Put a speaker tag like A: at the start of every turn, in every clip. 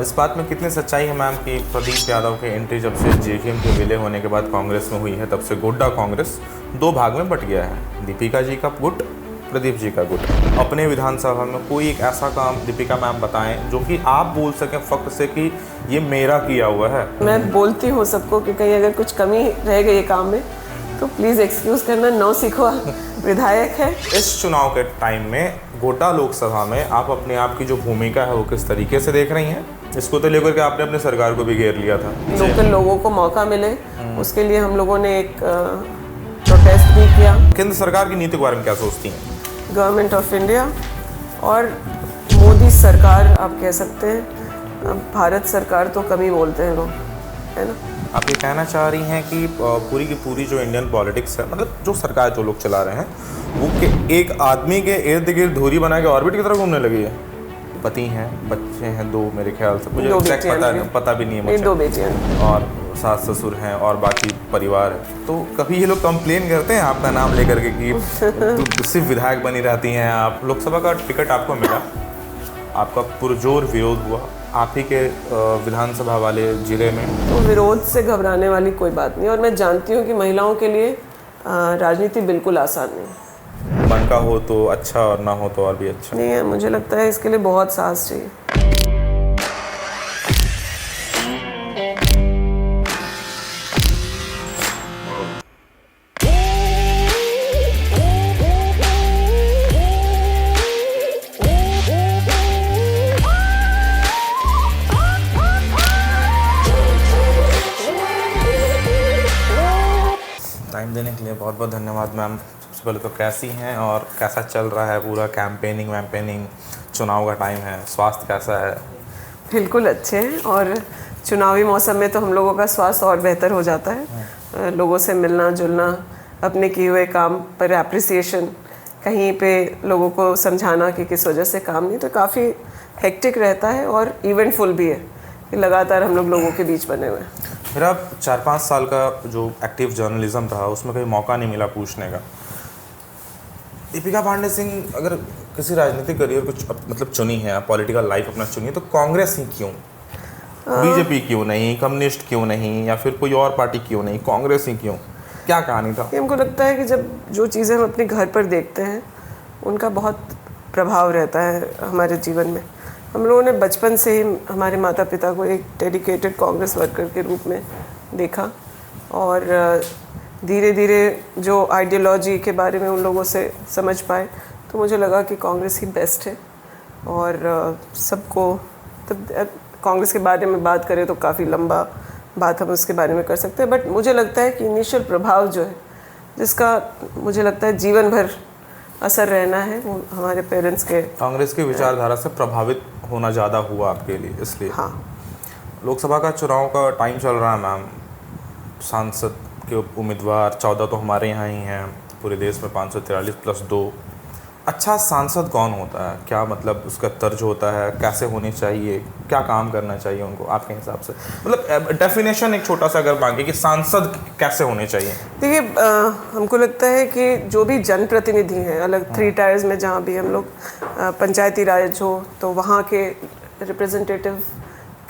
A: इस बात में कितनी सच्चाई है मैम कि प्रदीप यादव के एंट्री जब से जेकेएम के विलय होने के बाद कांग्रेस में हुई है, तब से गोड्डा कांग्रेस दो भाग में बट गया है। दीपिका जी का गुट, प्रदीप जी का गुट। अपने विधानसभा में कोई एक ऐसा काम दीपिका मैम बताएं जो कि आप बोल सकें फख्र से कि ये मेरा किया हुआ है।
B: मैं बोलती हूँ सबको कि कहीं अगर कुछ कमी रह गई काम में तो प्लीज़ एक्सक्यूज़ करना, नौसिखुआ विधायक है।
A: इस चुनाव के टाइम में गोड्डा लोकसभा में आप अपने आप की जो भूमिका है वो किस तरीके से देख रही हैं? इसको तो लेकर के आपने अपने सरकार को भी घेर लिया था।
B: लोकल लोगों को मौका मिले, उसके लिए हम लोगों ने एक प्रोटेस्ट भी किया।
A: केंद्र सरकार की नीति के बारे में क्या सोचती हैं?
B: गवर्नमेंट ऑफ इंडिया और मोदी सरकार आप कह सकते हैं, अब भारत सरकार तो कम ही बोलते हैं लोग, है ना।
A: आप ये कहना चाह रही हैं कि पूरी की पूरी जो इंडियन पॉलिटिक्स है, मतलब जो सरकार जो लोग चला रहे हैं, वो एक आदमी के इर्द गिर्द धुरी बना के ऑर्बिट की तरफ घूमने लगी है। पति हैं, बच्चे हैं दो मेरे ख्याल से, मुझे एग्जैक्ट पता भी नहीं है मुझे।
B: 2 बेटियां
A: और सास ससुर हैं और बाकी परिवार है। तो कभी ये लोग कंप्लेन करते हैं आपका नाम लेकर के कि सिर्फ विधायक बनी रहती हैं आप? लोकसभा का टिकट आपको मिला, आपका पुरजोर विरोध हुआ आप ही के विधानसभा वाले जिले में।
B: तो विरोध से घबराने वाली कोई बात नहीं, और मैं जानती हूँ कि महिलाओं के लिए राजनीति बिल्कुल आसान नहीं।
A: मन का हो तो अच्छा और ना हो तो और भी अच्छा
B: नहीं है। मुझे लगता है इसके लिए बहुत साहस चाहिए।
A: टाइम देने के लिए बहुत बहुत धन्यवाद मैम। सबसे पहले तो कैसी हैं और कैसा चल रहा है पूरा कैंपेनिंग, चुनाव का टाइम है, स्वास्थ्य कैसा है?
B: बिल्कुल अच्छे हैं, और चुनावी मौसम में तो हम लोगों का स्वास्थ्य और बेहतर हो जाता है। लोगों से मिलना जुलना, अपने किए हुए काम पर एप्रिसिएशन, कहीं पे लोगों को समझाना कि किस वजह से काम नहीं, तो काफ़ी हेक्टिक रहता है और इवेंटफुल भी है कि लगातार हम लोगों के बीच बने हुए हैं।
A: मेरा 4-5 साल का जो एक्टिव जर्नलिज्म रहा उसमें कभी मौका नहीं मिला पूछने का। दीपिका पांडे सिंह अगर किसी राजनीतिक करियर को मतलब चुनी है, पॉलिटिकल लाइफ अपना चुनी है, तो कांग्रेस ही क्यों? बीजेपी क्यों नहीं? कम्युनिस्ट क्यों नहीं? या फिर कोई और पार्टी क्यों नहीं? कांग्रेस ही क्यों? क्या कहानी था?
B: हमको लगता है कि जब जो चीज़ें हम अपने घर पर देखते हैं उनका बहुत प्रभाव रहता है हमारे जीवन में। हम लोगों ने बचपन से ही हमारे माता पिता को एक डेडिकेटेड कांग्रेस वर्कर के रूप में देखा, और धीरे धीरे जो आइडियोलॉजी के बारे में उन लोगों से समझ पाए, तो मुझे लगा कि कांग्रेस ही बेस्ट है। और सबको तब कांग्रेस के बारे में बात करें तो काफ़ी लंबा बात हम उसके बारे में कर सकते हैं, बट मुझे लगता है कि इनिशियल प्रभाव जो है, जिसका मुझे लगता है जीवन भर असर रहना है, वो हमारे पेरेंट्स के।
A: कांग्रेस की विचारधारा से प्रभावित होना ज़्यादा हुआ आपके लिए, इसलिए?
B: हाँ।
A: लोकसभा का चुनाव का टाइम चल रहा है मैम। सांसद के उम्मीदवार 14 तो हमारे यहाँ ही हैं, पूरे देश में 543 + 2। अच्छा सांसद कौन होता है? क्या मतलब उसका तर्ज होता है? कैसे होनी चाहिए? क्या काम करना चाहिए उनको आपके हिसाब से? मतलब डेफिनेशन एक छोटा सा अगर मांगे कि सांसद कैसे होने चाहिए।
B: देखिए, हमको लगता है कि जो भी जनप्रतिनिधि हैं, अलग 3 टायर्स में जहाँ भी हम लोग पंचायती राज हो तो वहाँ के रिप्रेजेंटेटिव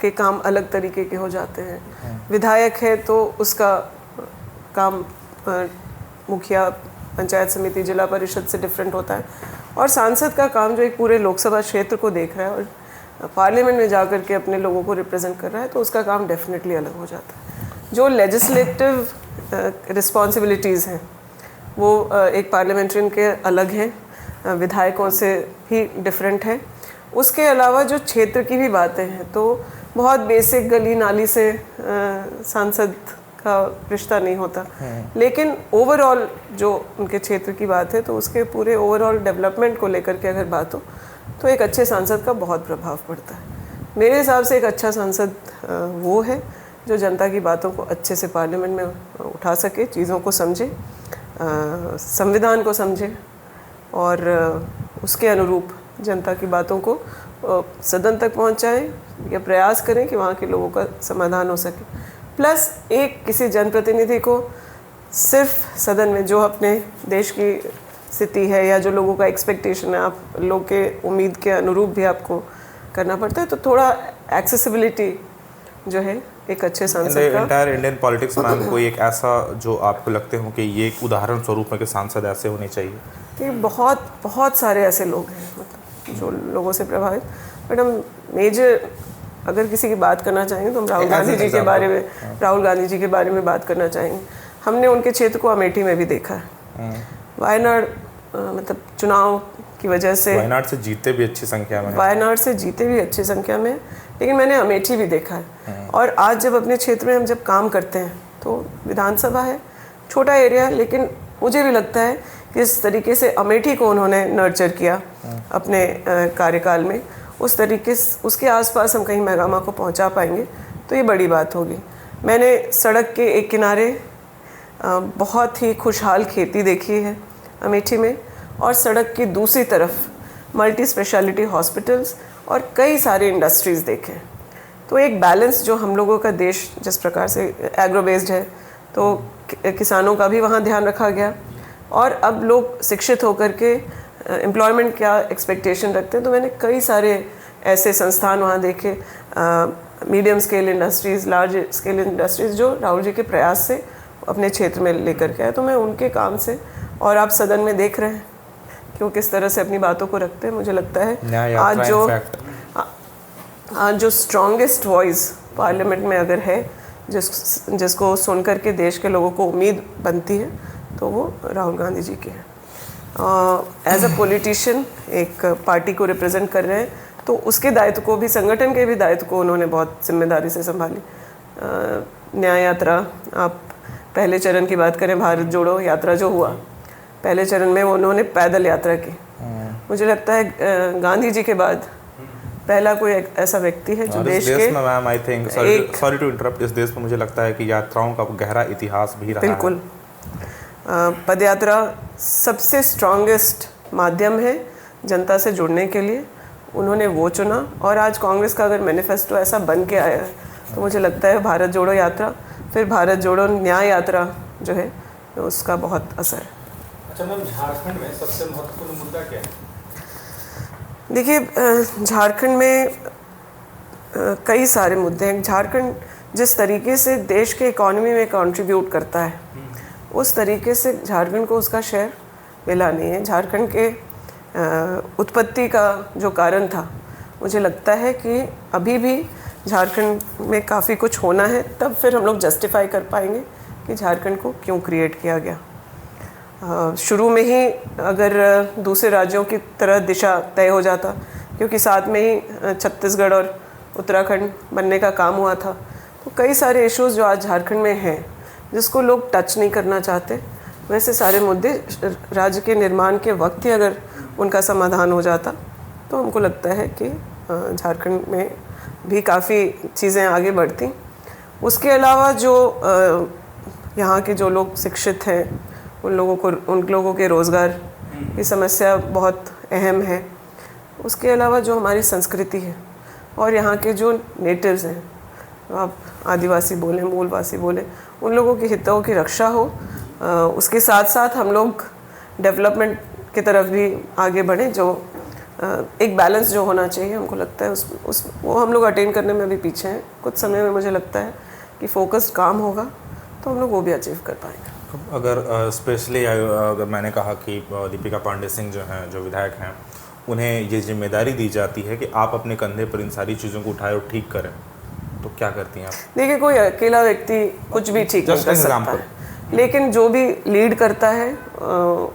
B: के काम अलग तरीके के हो जाते हैं। विधायक है तो उसका काम मुखिया, पंचायत समिति, जिला परिषद से डिफरेंट होता है, और सांसद का काम जो एक पूरे लोकसभा क्षेत्र को देख रहा है और पार्लियामेंट में जाकर के अपने लोगों को रिप्रेजेंट कर रहा है, तो उसका काम डेफिनेटली अलग हो जाता है। जो लेजिस्लेटिव रिस्पॉन्सिबिलिटीज़ हैं वो एक पार्लियामेंट्रियन के अलग हैं, विधायकों से ही डिफरेंट है। उसके अलावा जो क्षेत्र की भी बातें हैं, तो बहुत बेसिक गली नाली से सांसद का रिश्ता नहीं होता, लेकिन ओवरऑल जो उनके क्षेत्र की बात है, तो उसके पूरे ओवरऑल डेवलपमेंट को लेकर के अगर बात हो तो एक अच्छे सांसद का बहुत प्रभाव पड़ता है। मेरे हिसाब से एक अच्छा सांसद वो है जो जनता की बातों को अच्छे से पार्लियामेंट में उठा सके, चीज़ों को समझे, संविधान को समझे, और उसके अनुरूप जनता की बातों को सदन तक पहुंचाएं या प्रयास करें कि वहाँ के लोगों का समाधान हो सके। प्लस एक किसी जनप्रतिनिधि को सिर्फ सदन में जो अपने देश की स्थिति है या जो लोगों का एक्सपेक्टेशन है, आप लोग के उम्मीद के अनुरूप भी आपको करना पड़ता है, तो थोड़ा एक्सेसिबिलिटी जो है एक अच्छे सांसद का।
A: एंटायर इंडियन पॉलिटिक्स मैम कोई एक ऐसा जो आपको लगते हो कि ये एक उदाहरण स्वरूप में कि सांसद ऐसे होने चाहिए?
B: कि बहुत बहुत सारे ऐसे लोग हैं मतलब जो लोगों से प्रभावित, बट हम मेजर अगर किसी की बात करना चाहेंगे तो हम राहुल गांधी जी के बारे में बात करना चाहेंगे। हमने उनके क्षेत्र को अमेठी में भी देखा है। वायनाड मतलब चुनाव की वजह से
A: वायनाड से जीते भी अच्छी संख्या में, लेकिन मैंने अमेठी भी देखा है। और आज जब अपने क्षेत्र में हम जब काम करते हैं तो विधानसभा है, छोटा एरिया है, लेकिन मुझे भी लगता है कि इस तरीके से अमेठी को उन्होंने नर्चर किया अपने कार्यकाल में, उस तरीके से उसके आसपास हम कहीं महगामा को पहुंचा पाएंगे तो ये बड़ी बात होगी। मैंने सड़क के एक किनारे बहुत ही खुशहाल खेती देखी है अमेठी में, और सड़क की दूसरी तरफ मल्टी स्पेशलिटी हॉस्पिटल्स और कई सारे इंडस्ट्रीज़ देखे। तो एक बैलेंस जो हम लोगों का देश जिस प्रकार से एग्रो बेस्ड है, तो किसानों का भी वहाँ ध्यान रखा गया, और अब लोग शिक्षित होकर के एम्प्लॉयमेंट क्या एक्सपेक्टेशन रखते हैं। तो मैंने कई सारे ऐसे संस्थान वहाँ देखे, medium scale industries, large scale industries, जो राहुल जी के प्रयास से अपने क्षेत्र में लेकर के आए। तो मैं उनके काम से, और आप सदन में देख रहे हैं कि वो किस तरह से अपनी बातों को रखते हैं। मुझे लगता है आज जो स्ट्रॉन्गेस्ट वॉइस पार्लियामेंट में अगर है, जिसको सुन कर के देश के लोगों को उम्मीद बनती है, तो वो राहुल गांधी जी की है। एज अ पॉलिटिशियन एक पार्टी को रिप्रेजेंट कर रहे हैं, तो उसके दायित्व को भी, संगठन के भी दायित्व को उन्होंने बहुत जिम्मेदारी से संभाली। न्याय यात्रा, आप पहले चरण की बात करें, भारत जोड़ो यात्रा जो हुआ, पहले चरण में उन्होंने पैदल यात्रा की। मुझे लगता है गांधी जी के बाद पहला कोई ऐसा व्यक्ति है जो देश के, ma'am I think, sorry to interrupt, इस देश में मुझे लगता है कि यात्राओं का गहरा इतिहास भी रहा है।
B: बिल्कुल, पदयात्रा सबसे स्ट्रॉन्गेस्ट माध्यम है जनता से जुड़ने के लिए, उन्होंने वो चुना। और आज कांग्रेस का अगर मैनिफेस्टो ऐसा बन के आया है, तो मुझे लगता है भारत जोड़ो यात्रा, फिर भारत जोड़ो न्याय यात्रा जो है, उसका बहुत असर है।
C: अच्छा मैम, झारखंड में सबसे महत्वपूर्ण मुद्दा क्या है?
B: देखिए, झारखंड में कई सारे मुद्दे हैं। झारखंड जिस तरीके से देश के इकोनॉमी में कंट्रीब्यूट करता है, उस तरीके से झारखंड को उसका शेयर मिला नहीं है। झारखंड के उत्पत्ति का जो कारण था, मुझे लगता है कि अभी भी झारखंड में काफ़ी कुछ होना है, तब फिर हम लोग जस्टिफाई कर पाएंगे कि झारखंड को क्यों क्रिएट किया गया। शुरू में ही अगर दूसरे राज्यों की तरह दिशा तय हो जाता, क्योंकि साथ में ही छत्तीसगढ़ और उत्तराखंड बनने का काम हुआ था, तो कई सारे इश्यूज़ जो आज झारखंड में हैं, जिसको लोग टच नहीं करना चाहते, वैसे सारे मुद्दे राज्य के निर्माण के वक्त ही अगर उनका समाधान हो जाता, तो हमको लगता है कि झारखंड में भी काफ़ी चीज़ें आगे बढ़ती। उसके अलावा जो यहाँ के जो लोग शिक्षित हैं, उन लोगों के रोज़गार की समस्या बहुत अहम है। उसके अलावा जो हमारी संस्कृति है और यहाँ के जो नेटिव्स हैं, आप आदिवासी बोलें, मूलवासी बोलें, उन लोगों के हितों की रक्षा हो। उसके साथ साथ हम लोग डेवलपमेंट की तरफ भी आगे बढ़ें, जो एक बैलेंस जो होना चाहिए, हमको लगता है वो हम लोग अटेन करने में भी पीछे हैं। कुछ समय में मुझे लगता है कि फोकस्ड काम होगा तो हम लोग वो भी अचीव कर पाएंगे।
A: अगर स्पेशली अगर मैंने कहा कि दीपिका पांडे सिंह जो हैं, जो विधायक हैं, उन्हें ये जिम्मेदारी दी जाती है कि आप अपने कंधे पर इन सारी चीज़ों को उठाए और ठीक करें, तो क्या करती हैं आप?
B: देखिए, कोई अकेला व्यक्ति कुछ भी ठीक नहीं कर सकता है, लेकिन जो भी लीड करता है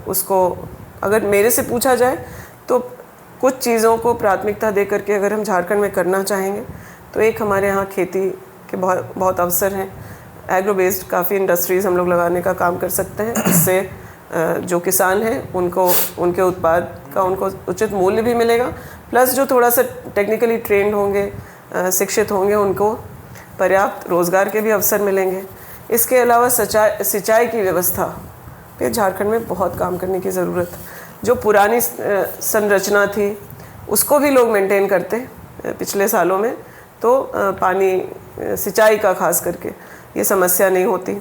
B: उसको, अगर मेरे से पूछा जाए तो कुछ चीज़ों को प्राथमिकता दे करके अगर हम झारखंड में करना चाहेंगे, तो एक हमारे यहाँ खेती के बहुत अवसर हैं। एग्रो बेस्ड काफ़ी इंडस्ट्रीज़ हम लोग लगाने का काम कर सकते हैं। इससे जो किसान हैं उनको उनके उत्पाद का उनको उचित मूल्य भी मिलेगा, प्लस जो थोड़ा सा टेक्निकली ट्रेंड होंगे, शिक्षित होंगे, उनको पर्याप्त रोज़गार के भी अवसर मिलेंगे। इसके अलावा सिंचाई की व्यवस्था पे झारखंड में बहुत काम करने की ज़रूरत है। जो पुरानी संरचना थी उसको भी लोग मेंटेन करते पिछले सालों में, तो पानी सिंचाई का खास करके ये समस्या नहीं होती।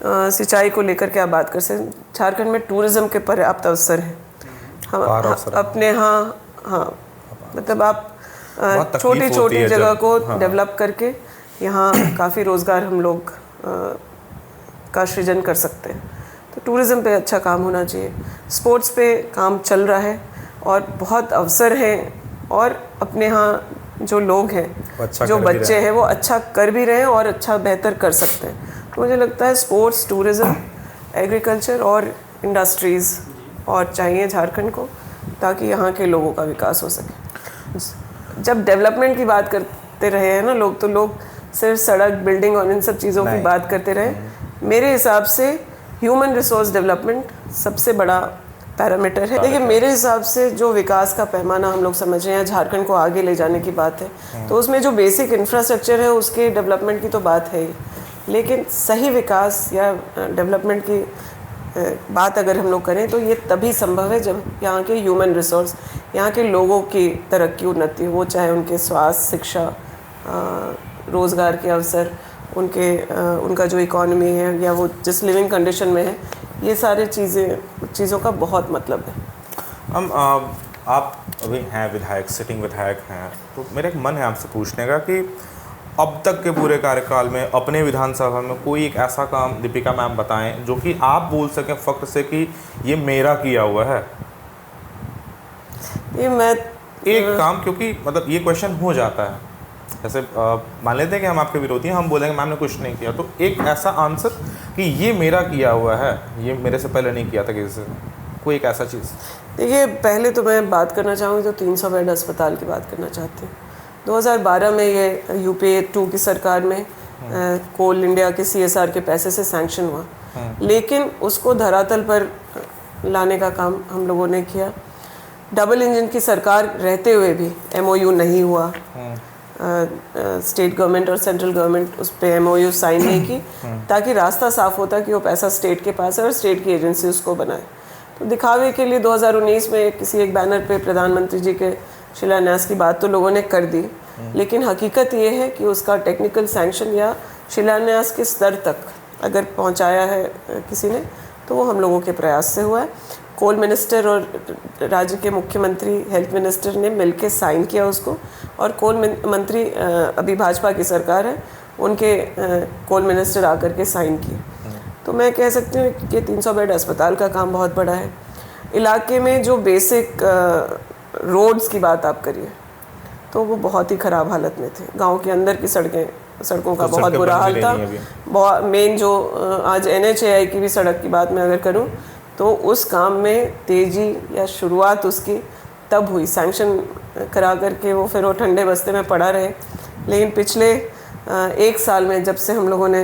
B: सिंचाई को लेकर के आप बात कर सकते हैं। झारखंड में टूरिज़्म के पर्याप्त अवसर हैं। हम अपने हाँ मतलब आप
A: बहुत
B: छोटी
A: तकलीफ होती
B: छोटी
A: है
B: जगह
A: जब-
B: को
A: हाँ।
B: डेवलप करके यहाँ काफ़ी रोज़गार हम लोग का सृजन कर सकते हैं। तो टूरिज़्म पे अच्छा काम होना चाहिए, स्पोर्ट्स पे काम चल रहा है और बहुत अवसर हैं, और अपने यहाँ जो लोग हैं,
A: अच्छा
B: जो
A: कर भी
B: बच्चे
A: रहे
B: हैं, वो अच्छा कर भी रहे हैं और अच्छा बेहतर कर सकते हैं। तो मुझे लगता है स्पोर्ट्स, टूरिज़्म, एग्रीकल्चर और इंडस्ट्रीज़ और चाहिए झारखंड को, ताकि यहाँ के लोगों का विकास हो सके। जब डेवलपमेंट की बात करते रहे हैं ना लोग, तो लोग सिर्फ सड़क, बिल्डिंग और इन सब चीज़ों की
A: नहीं।
B: बात करते रहे। मेरे हिसाब से ह्यूमन रिसोर्स डेवलपमेंट सबसे बड़ा पैरामीटर है। देखिए, मेरे हिसाब से जो विकास का पैमाना हम लोग समझ रहे हैं, झारखंड को आगे ले जाने की बात है, तो उसमें जो बेसिक इंफ्रास्ट्रक्चर है उसके डेवलपमेंट की तो बात है ही, लेकिन सही विकास या डेवलपमेंट की बात अगर हम लोग करें तो ये तभी संभव है जब यहाँ के ह्यूमन रिसोर्स, यहाँ के लोगों की तरक्की, उन्नति, वो चाहे उनके स्वास्थ्य, शिक्षा, रोज़गार के अवसर, उनका जो इकॉनमी है या वो जिस लिविंग कंडीशन में है, ये सारे चीज़ों का बहुत मतलब है।
A: हम आप अभी हैं विधायक, सिटिंग विधायक हैं, तो मेरा एक मन है आपसे पूछने का कि अब तक के पूरे कार्यकाल में अपने विधानसभा में कोई एक ऐसा काम दीपिका मैम बताएं जो कि आप बोल सकें फख्र से कि ये मेरा किया हुआ है।
B: ये मैं
A: एक काम, क्योंकि मतलब ये क्वेश्चन हो जाता है, जैसे मान लेते हैं कि हम आपके विरोधी हैं, हम बोलेंगे मैम ने कुछ नहीं किया, तो एक ऐसा आंसर कि ये मेरा किया हुआ है, ये मेरे से पहले नहीं किया था किसी से, कोई एक ऐसा चीज़।
B: देखिए, पहले तो मैं बात करना चाहूँगी तो 300 बेड अस्पताल की बात करना चाहती हूँ। 2012 में ये यूपीए 2 की सरकार में कोल इंडिया के CSR के पैसे से सैंक्शन हुआ, लेकिन उसको धरातल पर लाने का काम हम लोगों ने किया। डबल इंजन की सरकार रहते हुए भी MOU नहीं हुआ, स्टेट गवर्नमेंट और सेंट्रल गवर्नमेंट उस पर MOU साइन नहीं की, ताकि रास्ता साफ होता कि वो पैसा स्टेट के पास है और स्टेट की एजेंसी उसको बनाए। तो दिखावे के लिए 2019 में किसी एक बैनर पे प्रधानमंत्री जी के शिलान्यास की बात तो लोगों ने कर दी, लेकिन हकीकत ये है कि उसका टेक्निकल सैंक्शन या शिलान्यास के स्तर तक अगर पहुंचाया है किसी ने, तो वो हम लोगों के प्रयास से हुआ है। कोल मिनिस्टर और राज्य के मुख्यमंत्री, हेल्थ मिनिस्टर ने मिलकर साइन किया उसको, और कोल मंत्री, अभी भाजपा की सरकार है, उनके कोल मिनिस्टर आकर के साइन किए। तो मैं कह सकती हूँ कि 300 बेड अस्पताल का काम बहुत बड़ा है। इलाके में जो बेसिक रोड्स की बात आप करिए तो वो बहुत ही ख़राब हालत में थे। गांव के अंदर की सड़कों का बहुत बुरा हाल था। बहुत मेन जो आज NHAI की भी सड़क की बात मैं अगर करूं तो उस काम में तेज़ी या शुरुआत उसकी तब हुई, सैंक्शन करा करके वो फिर वो ठंडे बस्ते में पड़ा रहे। लेकिन पिछले 1 साल में जब से हम लोगों ने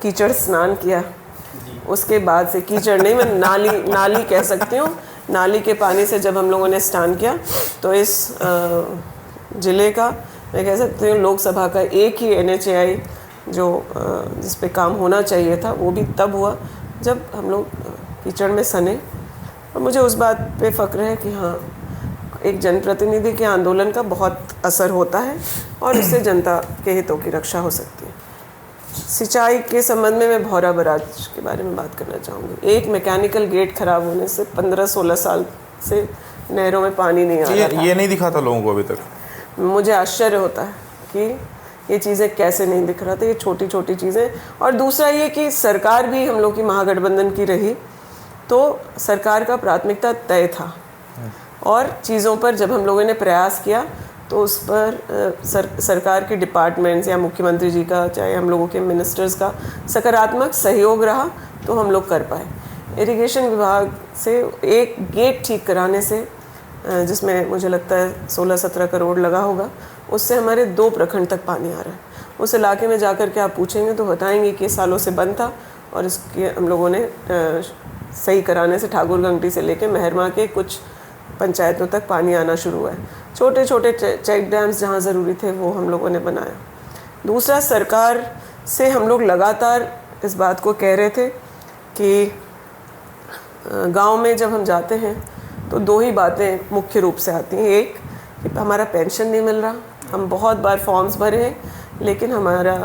B: कीचड़ स्नान किया, उसके बाद से, कीचड़ नहीं, मैं नाली कह सकती हूँ, नाली के पानी से जब हम लोगों ने स्नान किया तो इस ज़िले का, मैं कह सकती हूँ लोकसभा का एक ही NHAI जो जिस पे काम होना चाहिए था, वो भी तब हुआ जब हम लोग कीचड़ में सने। और मुझे उस बात पे फ़ख्र है कि हाँ, एक जनप्रतिनिधि के आंदोलन का बहुत असर होता है और इससे जनता के हितों की रक्षा हो सकती है। सिंचाई के संबंध में मैं भौरा बराज के बारे में बात करना चाहूँगी। एक मैकेनिकल गेट खराब होने से 15-16 साल से नहरों में पानी नहीं आ रहा था।
A: ये नहीं दिखा था लोगों को अभी तक।
B: मुझे आश्चर्य होता है कि ये चीज़ें कैसे नहीं दिख रहा था, ये छोटी छोटी चीज़ें। और दूसरा ये कि सरकार भी हम लोग की महागठबंधन की रही, तो सरकार का प्राथमिकता तय था, और चीज़ों पर जब हम लोगों ने प्रयास किया तो उस पर सरकार के डिपार्टमेंट्स या मुख्यमंत्री जी का, चाहे हम लोगों के मिनिस्टर्स का सकारात्मक सहयोग रहा, तो हम लोग कर पाए। इरिगेशन विभाग से एक गेट ठीक कराने से, जिसमें मुझे लगता है 16-17 करोड़ लगा होगा, उससे हमारे 2 प्रखंड तक पानी आ रहा है। उस इलाके में जाकर के आप पूछेंगे तो बताएंगे कि सालों से बंद था, और इसके हम लोगों ने सही कराने से ठाकुरगंगटी से लेकर मेहरमा के कुछ पंचायतों तक पानी आना शुरू हुआ है। छोटे छोटे चेक डैम्स जहाँ ज़रूरी थे वो हम लोगों ने बनाया। दूसरा, सरकार से हम लोग लगातार इस बात को कह रहे थे कि गांव में जब हम जाते हैं तो 2 ही बातें मुख्य रूप से आती हैं। एक, कि हमारा पेंशन नहीं मिल रहा, हम बहुत बार फॉर्म्स भरे हैं लेकिन हमारा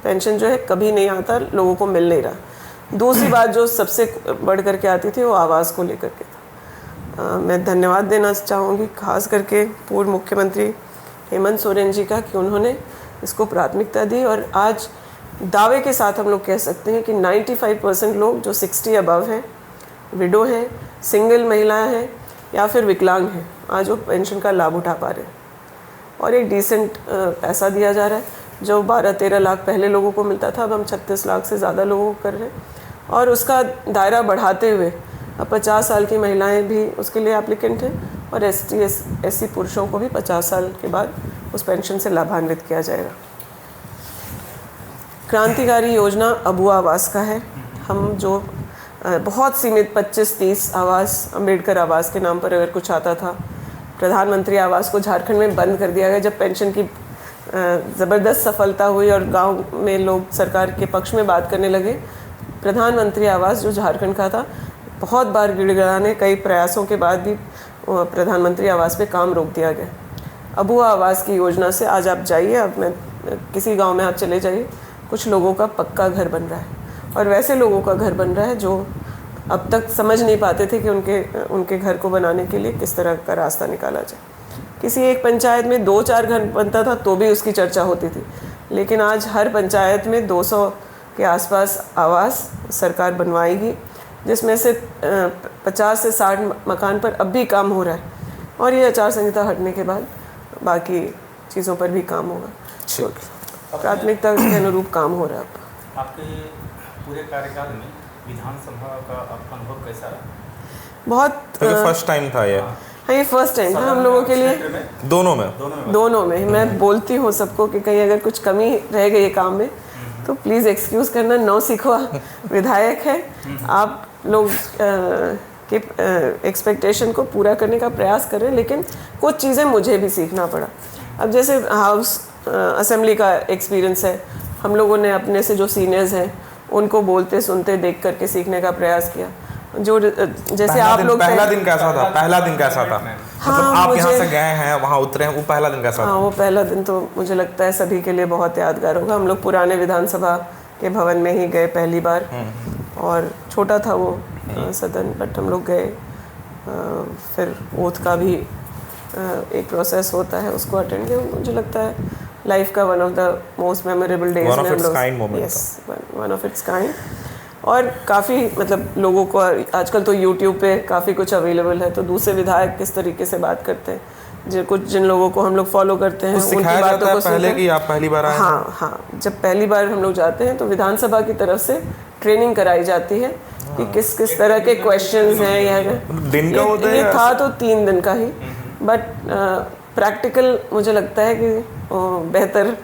B: पेंशन जो है कभी नहीं आता, लोगों को मिल नहीं रहा। दूसरी बात जो सबसे बढ़ कर के आती थी वो आवास को लेकर के था। मैं धन्यवाद देना चाहूँगी खास करके पूर्व मुख्यमंत्री हेमंत सोरेन जी का कि उन्होंने इसको प्राथमिकता दी और आज दावे के साथ हम लोग कह सकते हैं कि 95% लोग जो 60 अबव हैं, विडो हैं, सिंगल महिलाएं हैं या फिर विकलांग हैं, आज वो पेंशन का लाभ उठा पा रहे हैं और एक डिसेंट पैसा दिया जा रहा है। जो 12-13 लाख पहले लोगों को मिलता था, अब हम 36 लाख से ज़्यादा लोगों को कर रहे हैं और उसका दायरा बढ़ाते हुए अब 50 साल की महिलाएं भी उसके लिए एप्लीकेंट हैं और SC पुरुषों को भी 50 साल के बाद उस पेंशन से लाभान्वित किया जाएगा। क्रांतिकारी योजना अबुआ आवास का है। हम जो बहुत सीमित 25-30 आवास, अम्बेडकर आवास के नाम पर अगर कुछ आता था, प्रधानमंत्री आवास को झारखंड में बंद कर दिया गया। जब पेंशन की ज़बरदस्त सफलता हुई और गांव में लोग सरकार के पक्ष में बात करने लगे, प्रधानमंत्री आवास जो झारखंड का था, बहुत बार गिड़गिड़ाने कई प्रयासों के बाद भी प्रधानमंत्री आवास पे काम रोक दिया गया। अबुआ आवास की योजना से आज आप जाइए, अब मैं किसी गांव में आप चले जाइए, कुछ लोगों का पक्का घर बन रहा है और वैसे लोगों का घर बन रहा है जो अब तक समझ नहीं पाते थे कि उनके घर को बनाने के लिए किस तरह का रास्ता निकाला जाए। किसी एक पंचायत में 2-4 घर बनता था तो भी उसकी चर्चा होती थी, लेकिन आज हर पंचायत में 200 के आसपास आवास सरकार बनवाएगी, जिसमें से 50 से 60 मकान पर अब भी काम हो रहा है और ये आचार संहिता हटने के बाद बाकी चीज़ों पर भी काम होगा। तो प्राथमिकता के अनुरूप काम हो रहा है।
C: आपके पूरे कार्यकाल में विधानसभा का आपका अनुभव कैसा रहा?
B: बहुत
A: फर्स्ट टाइम था ये।
B: हाँ, ये फर्स्ट टाइम था हम लोगों के लिए। दोनों में मैं बोलती हूँ सबको कि कहीं अगर कुछ कमी रह गई है काम में तो प्लीज़ एक्सक्यूज़ करना। नौसिखुआ विधायक है, आप लोग के एक्सपेक्टेशन को पूरा करने का प्रयास करें, लेकिन कुछ चीज़ें मुझे भी सीखना पड़ा। अब जैसे हाउस असेंबली का एक्सपीरियंस है, हम लोगों ने अपने से जो सीनियर्स हैं उनको बोलते सुनते देख करके सीखने का प्रयास किया। जो जैसे आप लोग
A: पहला दिन कैसा था?
B: हाँ,
A: मतलब आप यहाँ से गए हैं, वहाँ उतरे हैं, वो पहला दिन कैसा था?
B: हाँ, वो पहला दिन तो मुझे लगता है सभी के लिए बहुत यादगार होगा। हम लोग पुराने विधानसभा के भवन में ही गए पहली बार और छोटा था वो सदन, बट हम लोग गए। फिर ओथ का भी एक प्रोसेस होता है, उसको अटेंड किया। मुझे लगता है लाइफ का one of the most memorable days
A: one of its kind moment.
B: Yes, one of its kind. और काफ़ी मतलब लोगों को आजकल तो यूट्यूब पे काफ़ी कुछ अवेलेबल है, तो दूसरे विधायक किस तरीके से बात करते हैं, जिन लोगों को हम लोग फॉलो करते हैं उनकी बातों को
A: पहले कि आप पहली बार आए?
B: हाँ, जब पहली बार हम लोग जाते हैं तो विधानसभा की तरफ से ट्रेनिंग कराई जाती है कि किस तरह के क्वेश्चंस हैं।
A: दिन का होता है?
B: ये था तो 3 दिन का ही, बट प्रैक्टिकल मुझे लगता है कि बेहतर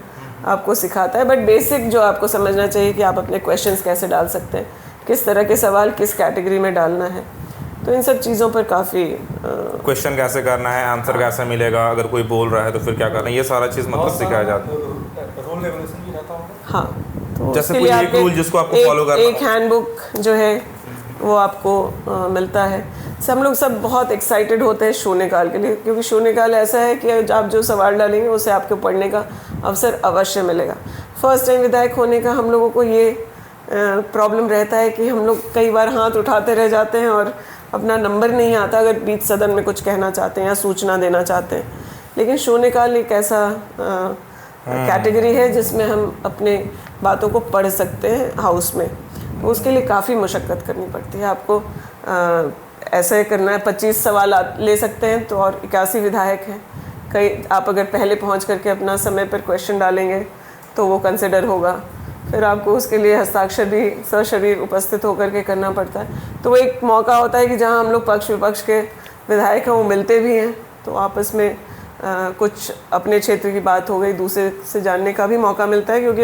B: आपको सिखाता है। बट बेसिक जो आपको समझना चाहिए कि आप अपने क्वेश्चंस कैसे डाल सकते हैं, किस तरह के सवाल किस कैटेगरी में डालना है, तो इन सब चीज़ों पर काफ़ी
A: क्वेश्चन कैसे करना है, आंसर कैसे मिलेगा, अगर कोई बोल रहा है तो फिर क्या करना है, ये सारा चीज़ मतलब सिखाया जाता है।
C: रूल रेगुलेशन भी रहता होगा।
B: हाँ, तो
A: जैसे कोई एक रूल जिसको आपको फॉलो करना है,
B: एक हैंडबुक जो है वो आपको मिलता है। हम लोग सब बहुत एक्साइटेड होते हैं शून्यकाल के लिए, क्योंकि शून्यकाल ऐसा है कि आप जो सवाल डालेंगे उसे आपको पढ़ने का अवसर अवश्य मिलेगा। फर्स्ट टाइम विधायक होने का हम लोगों को ये प्रॉब्लम रहता है कि हम लोग कई बार हाथ उठाते रह जाते हैं और अपना नंबर नहीं आता अगर बीच सदन में कुछ कहना चाहते हैं या सूचना देना चाहते हैं। लेकिन शून्यकाल एक ऐसा कैटेगरी है जिसमें हम अपने बातों को पढ़ सकते हैं हाउस में। उसके लिए काफ़ी मशक्क़त करनी पड़ती है आपको। ऐसे करना है, 25 सवाल ले सकते हैं तो, और 81 विधायक हैं। कई आप अगर पहले पहुंच करके अपना समय पर क्वेश्चन डालेंगे तो वो कंसिडर होगा। फिर आपको उसके लिए हस्ताक्षर भी सशरीर उपस्थित होकर के करना पड़ता है। तो वो एक मौका होता है कि जहां हम लोग पक्ष विपक्ष के विधायक हैं वो मिलते भी हैं, तो आपस में कुछ अपने क्षेत्र की बात हो गई, दूसरे से जानने का भी मौका मिलता है, क्योंकि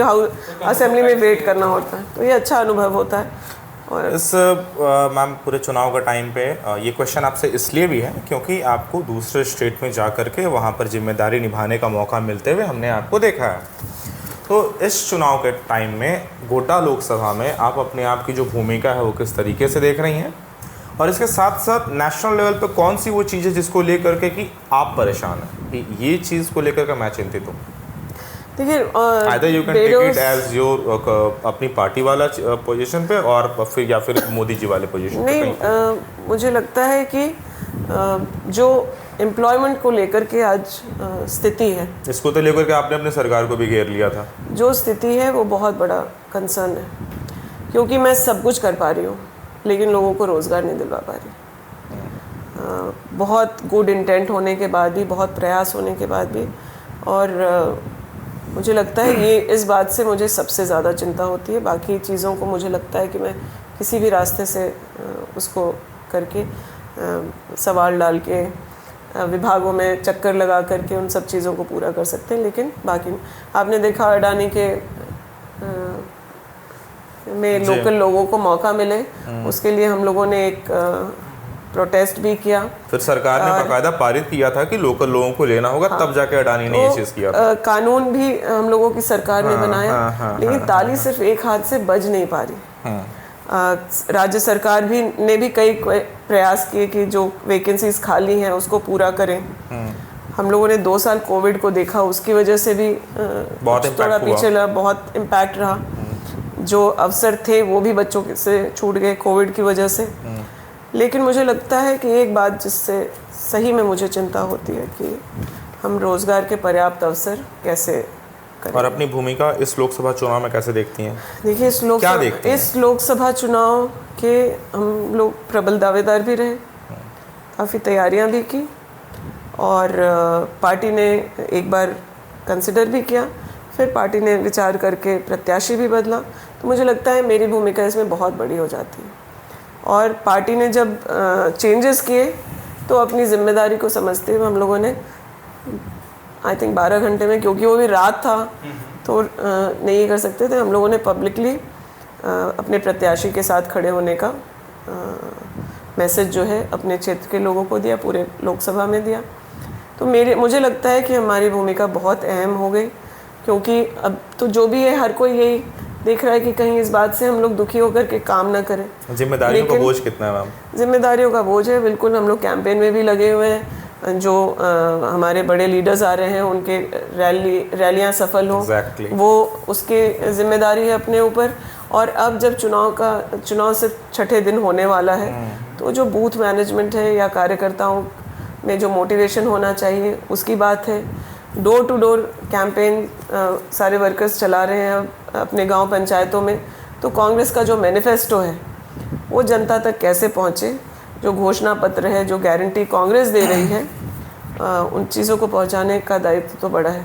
B: असेंबली में वेट करना होता है। तो ये अच्छा अनुभव होता है। और
A: इस मैम पूरे चुनाव का टाइम पे ये क्वेश्चन आपसे इसलिए भी है क्योंकि आपको दूसरे स्टेट में जा कर के वहाँ पर जिम्मेदारी निभाने का मौका मिलते हुए हमने आपको देखा है। तो इस चुनाव के टाइम में गोड्डा लोकसभा में आप अपने आप की जो भूमिका है वो किस तरीके से देख रही हैं, और इसके साथ साथ नेशनल लेवल पे कौन सी वो चीज़ है जिसको लेकर के कि आप परेशान हैं कि ये चीज़ को लेकर के मैं चिंतित हूँ?
B: देखिए,
A: Either you can take it as your अपनी पार्टी वाला पोजीशन पे और फिर या फिर मोदी जी वाले पोजीशन पे।
B: नहीं, मुझे लगता है कि जो एम्प्लॉयमेंट को लेकर के आज स्थिति है,
A: इसको तो लेकर के आपने अपने सरकार को भी घेर लिया था।
B: जो स्थिति है वो बहुत बड़ा कंसर्न है, क्योंकि मैं सब कुछ कर पा रही हूँ लेकिन लोगों को रोज़गार नहीं दिलवा पा रही। बहुत गुड इंटेंट होने के बाद भी, बहुत प्रयास होने के बाद भी, और मुझे लगता है ये इस बात से मुझे सबसे ज़्यादा चिंता होती है। बाकी चीज़ों को मुझे लगता है कि मैं किसी भी रास्ते से उसको करके सवाल डाल के विभागों में चक्कर लगा करके उन सब चीज़ों को पूरा कर सकते हैं, लेकिन बाकी आपने देखा अडानी के में लोकल लोगों को मौका मिले, उसके लिए हम लोगों ने एक प्रोटेस्ट भी किया।
A: फिर सरकार ने बाकायदा पारित किया था कि लोकल लोगों को लेना होगा, तब जाके अडानी ने ये चीज़ किया था।
B: कानून भी हम लोगों की सरकार ने बनाया, लेकिन ताली सिर्फ एक हाथ से बज नहीं पा रही। राज्य सरकार भी ने भी कई प्रयास किए कि जो वैकेंसीज खाली हैं उसको पूरा करें। हम लोगों ने 2 साल कोविड को देखा, उसकी वजह से भी थोड़ा पीछे लगा, बहुत इम्पैक्ट रहा। जो अवसर थे वो भी बच्चों से छूट गए कोविड की वजह से। लेकिन मुझे लगता है कि एक बात जिससे सही में मुझे चिंता होती है कि हम रोज़गार के पर्याप्त अवसर कैसे करें।
A: और अपनी भूमिका इस लोकसभा चुनाव में कैसे देखती हैं?
B: देखिए, इस लोकसभा चुनाव के हम लोग प्रबल दावेदार भी रहे, काफ़ी तैयारियां भी की, और पार्टी ने एक बार कंसिडर भी किया, फिर पार्टी ने विचार करके प्रत्याशी भी बदला। तो मुझे लगता है मेरी भूमिका इसमें बहुत बड़ी हो जाती है। और पार्टी ने जब चेंजेस किए तो अपनी जिम्मेदारी को समझते हुए हम लोगों ने आई थिंक 12 घंटे में, क्योंकि वो भी रात था तो नहीं कर सकते थे, हम लोगों ने पब्लिकली अपने प्रत्याशी के साथ खड़े होने का मैसेज जो है अपने क्षेत्र के लोगों को दिया, पूरे लोकसभा में दिया। तो मुझे लगता है कि हमारी भूमिका बहुत अहम हो गई, क्योंकि अब तो जो भी है हर कोई यही देख रहा है कि कहीं इस बात से हम लोग दुखी होकर के काम ना करें।
A: जिम्मेदारियों का बोझ कितना है मैम?
B: जिम्मेदारियों का बोझ है, बिल्कुल। हम लोग कैंपेन में भी लगे हुए हैं, जो हमारे बड़े लीडर्स आ रहे हैं उनके रैलियां सफल हों, वो उसकी जिम्मेदारी है अपने ऊपर। और अब जब चुनाव से 6ठे दिन होने वाला है, तो जो बूथ मैनेजमेंट है या कार्यकर्ताओं में जो मोटिवेशन होना चाहिए उसकी बात है। डोर टू डोर कैंपेन सारे वर्कर्स चला रहे हैं अब अपने गांव पंचायतों में। तो कांग्रेस का जो मैनिफेस्टो है वो जनता तक कैसे पहुंचे, जो घोषणा पत्र है, जो गारंटी कांग्रेस दे रही है, उन चीज़ों को पहुंचाने का दायित्व तो बड़ा है।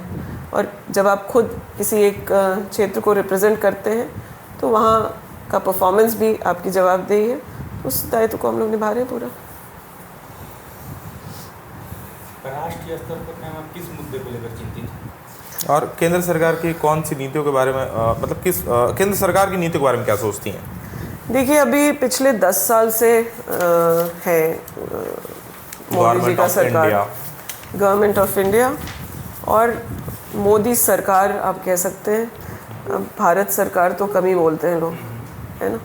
B: और जब आप खुद किसी एक क्षेत्र को रिप्रेजेंट करते हैं तो वहाँ का परफॉर्मेंस भी आपकी जवाबदेही है। उस दायित्व को हम लोग निभा रहे हैं पूरा।
C: राष्ट्रीय स्तर पर आप किस मुद्दे को लेकर चिंतित हैं?
A: और केंद्र सरकार की कौन सी नीतियों के बारे में केंद्र सरकार की नीति के बारे में क्या सोचती हैं?
B: देखिए, अभी पिछले 10 साल से है मोदी जी का सरकार, गवर्नमेंट ऑफ इंडिया, और मोदी सरकार आप कह सकते हैं। अब भारत सरकार तो कम ही बोलते हैं लोग, है ना।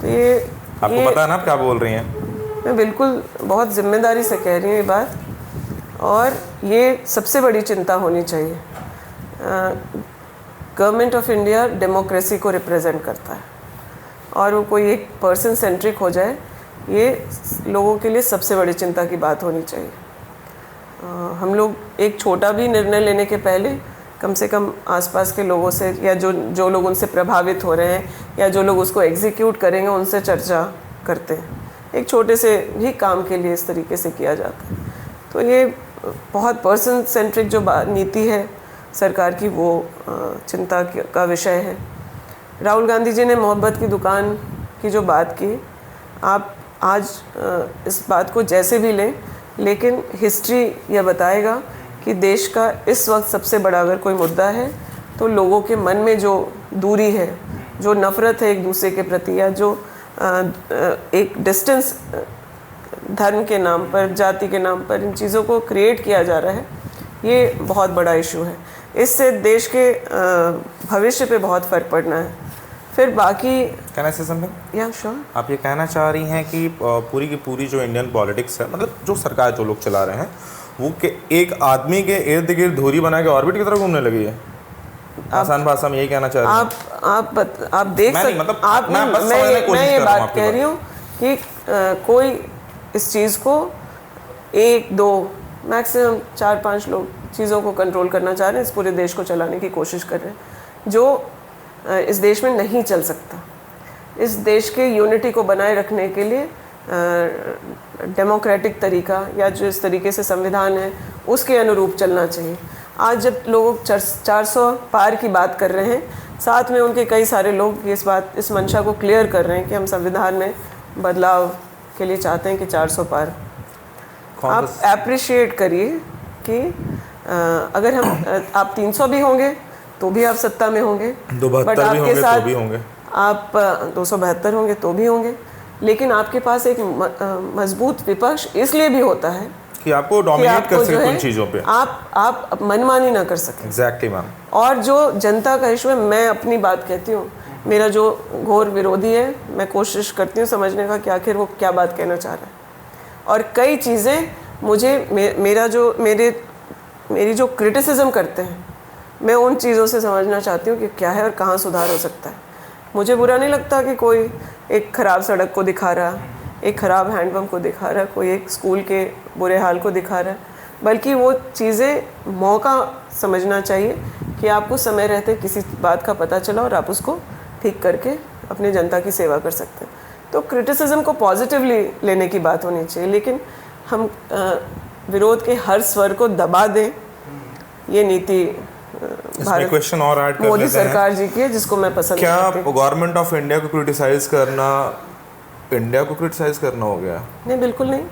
B: तो
A: आपको पता है ना आप क्या बोल रही हैं?
B: मैं बिल्कुल बहुत जिम्मेदारी से कह रही हूँ ये बात, और ये सबसे बड़ी चिंता होनी चाहिए। गवर्नमेंट ऑफ इंडिया डेमोक्रेसी को रिप्रेजेंट करता है, और वो कोई एक पर्सन सेंट्रिक हो जाए, ये लोगों के लिए सबसे बड़ी चिंता की बात होनी चाहिए। हम लोग एक छोटा भी निर्णय लेने के पहले कम से कम आसपास के लोगों से, या जो लोग उनसे प्रभावित हो रहे हैं, या जो लोग उसको एग्जीक्यूट करेंगे, उनसे चर्चा करते हैं। एक छोटे से भी काम के लिए इस तरीके से किया जाता है। तो ये बहुत पर्सन सेंट्रिक जो नीति है सरकार की, वो चिंता का विषय है। राहुल गांधी जी ने मोहब्बत की दुकान की जो बात की, आप आज इस बात को जैसे भी लें, लेकिन हिस्ट्री यह बताएगा कि देश का इस वक्त सबसे बड़ा अगर कोई मुद्दा है तो लोगों के मन में जो दूरी है, जो नफ़रत है एक दूसरे के प्रति, या जो एक डिस्टेंस धर्म के नाम पर, जाति के नाम पर इन चीज़ों को क्रिएट किया जा रहा है, ये बहुत बड़ा इशू है। इससे देश के भविष्य पे बहुत फ़र्क पड़ना है। फिर बाकी
A: कहना से समझें,
B: या श्योर,
A: आप ये कहना चाह रही हैं कि पूरी की पूरी जो इंडियन पॉलिटिक्स है, मतलब जो सरकार जो लोग चला रहे हैं, वो के एक आदमी के इर्द गिर्द धुरी बना के ऑर्बिट की तरफ घूमने लगी है? आसान भाषा में यही कहना चाह रही हैं?
B: आप देख सकते,
A: मतलब
B: आप मैं ये बात कह रही हूँ कि कोई इस चीज़ को 1 2 मैक्सिमम 4-5 लोग चीज़ों को कंट्रोल करना चाह रहे हैं, इस पूरे देश को चलाने की कोशिश कर रहे हैं, जो इस देश में नहीं चल सकता। इस देश के यूनिटी को बनाए रखने के लिए डेमोक्रेटिक तरीका या जो इस तरीके से संविधान है उसके अनुरूप चलना चाहिए। आज जब लोग 400 पार की बात कर रहे हैं, साथ में उनके कई सारे लोग इस मंशा को क्लियर कर रहे हैं कि हम संविधान में बदलाव के लिए चाहते हैं कि 400 पार। आप अप्रिशिएट करिए कि अगर आप 300 भी होंगे तो भी आप सत्ता में होंगे,
A: 272 भी होंगे तो भी होंगे,
B: आप 272 होंगे तो भी होंगे, लेकिन आपके पास एक मजबूत विपक्ष इसलिए भी होता है
A: कि आपको डोमिनेट कर सके उन चीज़ों पे,
B: आप मनमानी ना कर सकें।
A: Exactly ma'am. और
B: जो जनता का इशू है, मैं अपनी बात कहती हूँ, मेरा जो घोर विरोधी है, मैं कोशिश करती हूँ समझने का कि आखिर वो क्या बात कहना चाह रहा है। और कई चीज़ें मुझे मेरी जो क्रिटिसिज्म करते हैं, मैं उन चीज़ों से समझना चाहती हूँ कि क्या है और कहाँ सुधार हो सकता है। मुझे बुरा नहीं लगता कि कोई एक ख़राब सड़क को दिखा रहा, एक ख़राब हैंडपम्प को दिखा रहा, कोई एक स्कूल के बुरे हाल को दिखा रहा है, बल्कि वो चीज़ें मौका समझना चाहिए कि आपको समय रहते किसी बात का पता चला और आप उसको ठीक करके अपनी जनता की सेवा कर सकते हैं। तो क्रिटिसिज्म को पॉजिटिवली लेने की बात होनी चाहिए, लेकिन हम विरोध के हर स्वर को दबा दें, ये नीति
A: इसमें क्वेश्चन और ऐड कर
B: मोदी सरकार जी की है, जिसको मैं पसंद
A: क्या
B: नहीं करती।
A: गवर्नमेंट ऑफ इंडिया को क्रिटिसाइज करना इंडिया को क्रिटिसाइज करना हो गया?
B: नहीं, बिल्कुल नहीं।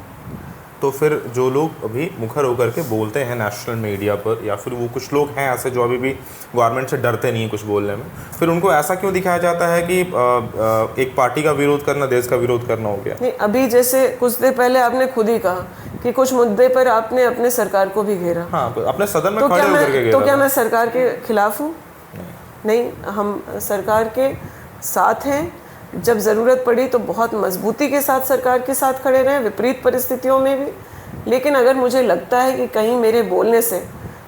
A: तो फिर जो लोग अभी मुखर होकर के बोलते हैं नेशनल मीडिया पर, या फिर वो कुछ लोग हैं ऐसे जो अभी भी गवर्नमेंट से डरते नहीं हैं कुछ बोलने में, फिर उनको ऐसा क्यों दिखाया जाता है कि एक पार्टी का विरोध करना देश का विरोध करना हो गया?
B: नहीं, अभी जैसे कुछ देर पहले आपने खुद ही कहा कि कुछ मुद्दे पर आपने अपने सरकार को भी घेरा।
A: हाँ, अपने सदन में खड़े होकर के घेरा।
B: तो क्या मैं सरकार के खिलाफ हूँ? नहीं, हम सरकार के साथ हैं। जब ज़रूरत पड़ी तो बहुत मजबूती के साथ सरकार के साथ खड़े रहे, विपरीत परिस्थितियों में भी। लेकिन अगर मुझे लगता है कि कहीं मेरे बोलने से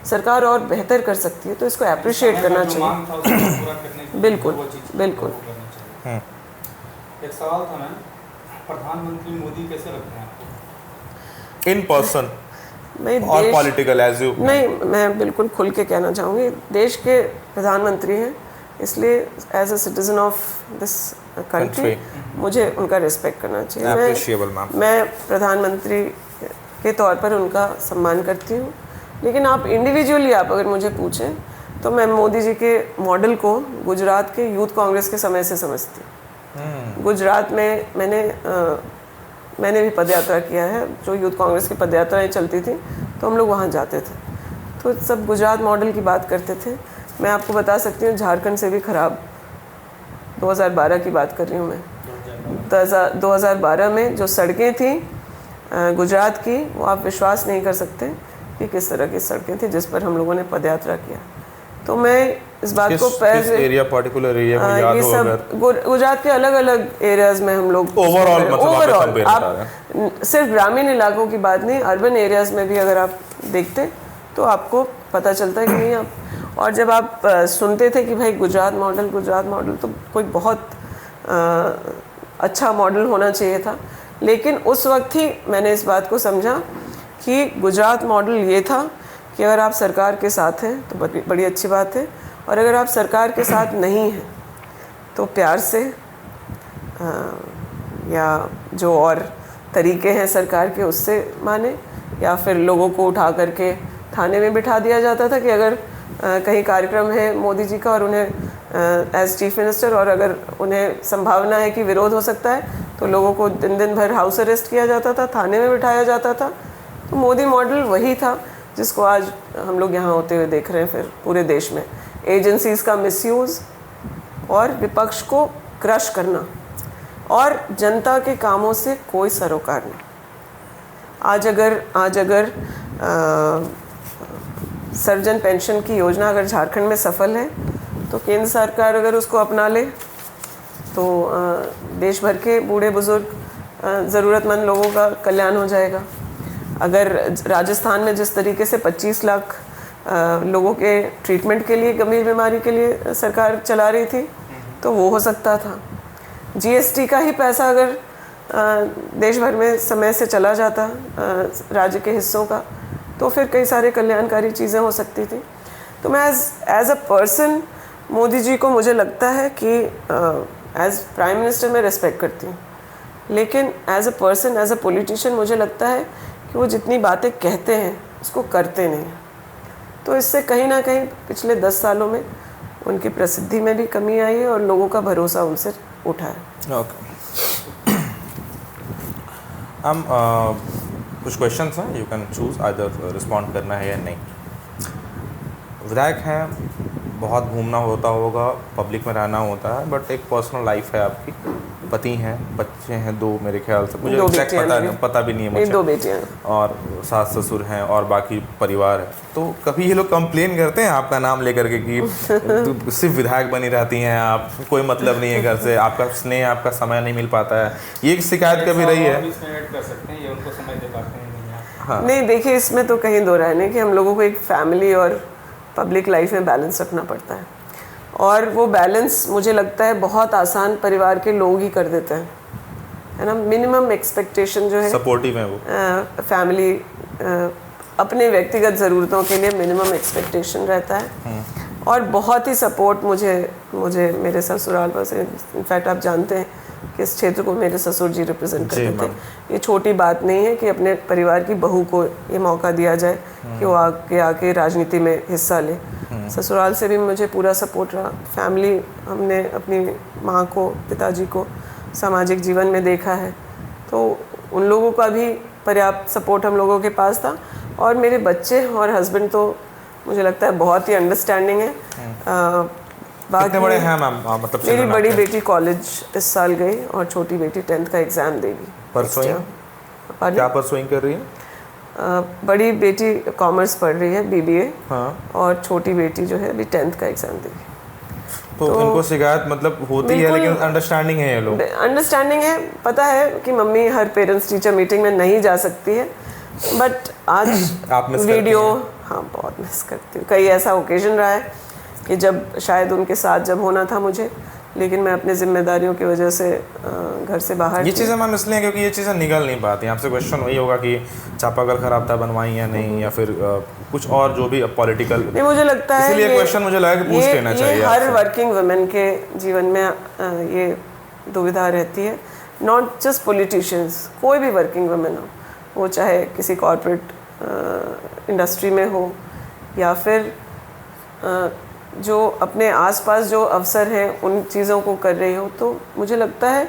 B: सरकार और बेहतर कर सकती है तो इसको अप्रिशिएट करना चाहिए। बिल्कुल बिल्कुल।
C: एक सवाल था मैम, प्रधानमंत्री मोदी कैसे लगते हैं आपको?
A: इन पर्सन और पॉलिटिकल एज यू?
B: नहीं, मैं बिल्कुल खुल के कहना चाहूँगी, देश के प्रधानमंत्री हैं, इसलिए as a citizen of this country मुझे उनका रिस्पेक्ट करना चाहिए। मैं प्रधानमंत्री के तौर पर उनका सम्मान करती हूँ, लेकिन आप इंडिविजुअली आप अगर मुझे पूछें तो मैं मोदी जी के मॉडल को गुजरात के यूथ कांग्रेस के समय से समझती हूँ। गुजरात में मैंने भी पदयात्रा किया है, जो यूथ कांग्रेस की पदयात्राएं चलती थी तो हम लोग वहाँ जाते थे, तो सब गुजरात मॉडल की बात करते थे। मैं आपको बता सकती हूँ झारखंड से भी ख़राब 2012 की बात कर रही हूँ मैं। 2012 में जो सड़कें थी गुजरात की, वो आप विश्वास नहीं कर सकते कि किस तरह की सड़कें थी जिस पर हम लोगों ने पदयात्रा किया। तो मैं इस बात को
A: किस एरिया, पर्टिकुलर एरिया को याद हो? अगर
B: गुजरात के अलग अलग एरियाज में हम लोग
A: ओवरऑल
B: आप सिर्फ ग्रामीण इलाकों की बात नहीं, अर्बन एरियाज में भी अगर आप देखते तो आपको पता चलता है कि नहीं आप। और जब आप सुनते थे कि भाई गुजरात मॉडल तो कोई बहुत अच्छा मॉडल होना चाहिए था, लेकिन उस वक्त ही मैंने इस बात को समझा कि गुजरात मॉडल ये था कि अगर आप सरकार के साथ हैं तो बड़ी अच्छी बात है, और अगर आप सरकार के साथ नहीं हैं तो प्यार से या जो और तरीके हैं सरकार के उससे माने, या फिर लोगों को उठा करके थाने में बिठा दिया जाता था कि अगर कहीं कार्यक्रम है मोदी जी का और उन्हें एज चीफ मिनिस्टर, और अगर उन्हें संभावना है कि विरोध हो सकता है तो लोगों को दिन भर हाउस अरेस्ट किया जाता था, थाने में बिठाया जाता था। तो मोदी मॉडल वही था जिसको आज हम लोग यहाँ होते हुए देख रहे हैं फिर पूरे देश में। एजेंसीज का मिसयूज़ और विपक्ष को क्रश करना और जनता के कामों से कोई सरोकार नहीं। आज अगर सर्वजन पेंशन की योजना अगर झारखंड में सफल है तो केंद्र सरकार अगर उसको अपना ले तो देश भर के बूढ़े बुजुर्ग ज़रूरतमंद लोगों का कल्याण हो जाएगा। अगर राजस्थान में जिस तरीके से 25 लाख लोगों के ट्रीटमेंट के लिए, गंभीर बीमारी के लिए सरकार चला रही थी, तो वो हो सकता था। जीएसटी का ही पैसा अगर देश भर में समय से चला जाता राज्य के हिस्सों का, तो फिर कई सारे कल्याणकारी चीज़ें हो सकती थी। तो मैं as a person Modi ji को मुझे लगता है कि एज प्राइम मिनिस्टर मैं रिस्पेक्ट करती हूँ, लेकिन as a person, as a politician मुझे लगता है कि वो जितनी बातें कहते हैं उसको करते नहीं हैं। तो इससे कहीं ना कहीं पिछले 10 सालों में उनकी प्रसिद्धि में भी कमी आई है और लोगों का भरोसा उनसे उठा है।
A: ओके, हम कुछ क्वेश्चंस हैं, you can choose either respond करना है या नहीं। विधायक हैं, बहुत घूमना होता होगा, पब्लिक में रहना होता है, बट एक पर्सनल लाइफ है आपकी, पति हैं, बच्चे हैं 2 मेरे ख्याल से, मुझे एग्जैक्ट पता भी नहीं है मुझे,
B: 2 बेटियां,
A: और सास ससुर हैं और बाकी परिवार है। तो कभी ये लोग कंप्लेन करते हैं आपका नाम लेकर के कि सिर्फ विधायक बनी रहती हैं आप, कोई मतलब नहीं है घर से, आपका स्नेह, आपका समय नहीं मिल पाता है, ये शिकायत कभी रही है?
C: कर सकते हैं, ये उनको समय दे पाते हैं नहीं आप?
A: हाँ,
B: नहीं, देखिए इसमें तो कहीं दो राय नहीं कि हम लोगों को एक फैमिली और पब्लिक लाइफ में बैलेंस रखना पड़ता है, और वो बैलेंस मुझे लगता है बहुत आसान परिवार के लोग ही कर देते हैं, है ना। मिनिमम एक्सपेक्टेशन जो है,
A: सपोर्टिव है वो,
B: फैमिली अपने व्यक्तिगत ज़रूरतों के लिए मिनिमम एक्सपेक्टेशन रहता है, और बहुत ही सपोर्ट मुझे मेरे ससुराल पर से, इनफैक्ट आप जानते हैं कि इस क्षेत्र को मेरे ससुर जी रिप्रेजेंट करते थे। ये छोटी बात नहीं है कि अपने परिवार की बहू को ये मौका दिया जाए कि वो आके राजनीति में हिस्सा ले। ससुराल से भी मुझे पूरा सपोर्ट रहा। फैमिली, हमने अपनी माँ को, पिताजी को सामाजिक जीवन में देखा है, तो उन लोगों का भी पर्याप्त सपोर्ट हम लोगों के पास था। और मेरे बच्चे और हस्बैंड तो मुझे लगता है बहुत ही अंडरस्टैंडिंग है।
A: कितने बड़े हैं मैम? मतलब
B: मेरी बड़ी बेटी कॉलेज इस साल गई और छोटी बेटी 10th का एग्ज़ाम देगी।
A: क्या परसुइंग कर रही है?
B: बड़ी बेटी कॉमर्स पढ़ रही है, BBA,
A: हाँ,
B: और छोटी बेटी जो है अभी 10th का एग्ज़ाम देगी।
A: तो इनको शिकायत मतलब होती है, लेकिन अंडरस्टैंडिंग है ये लोग?
B: अंडरस्टैंडिंग है, पता है कि मम्मी हर पेरेंट्स टीचर मीटिंग में नहीं जा सकती है, बट आज
A: आप मिस
B: वीडियो, हाँ बहुत मिस करती हूँ। कई ऐसा ओकेजन रहा है कि जब शायद उनके साथ जब होना था मुझे, लेकिन मैं अपने जिम्मेदारियों की वजह से घर से बाहर।
A: ये चीज़ें मैम इसलिए क्योंकि ये चीज़ें निकल नहीं पाती। आपसे क्वेश्चन वही होगा कि चापाकल खराब था, बनवाई या नहीं, या फिर कुछ और जो भी पॉलिटिकल।
B: नहीं, मुझे लगता है
A: इसलिए क्वेश्चन मुझे लगा कि पूछ लेना चाहिए।
B: हर वर्किंग वुमेन के जीवन में ये दुविधा रहती है, नॉट जस्ट पॉलिटिशियंस, कोई भी वर्किंग वुमेन हो, वो चाहे किसी कॉर्पोरेट इंडस्ट्री में हो या फिर जो अपने आसपास जो अवसर हैं उन चीज़ों को कर रही हो। तो मुझे लगता है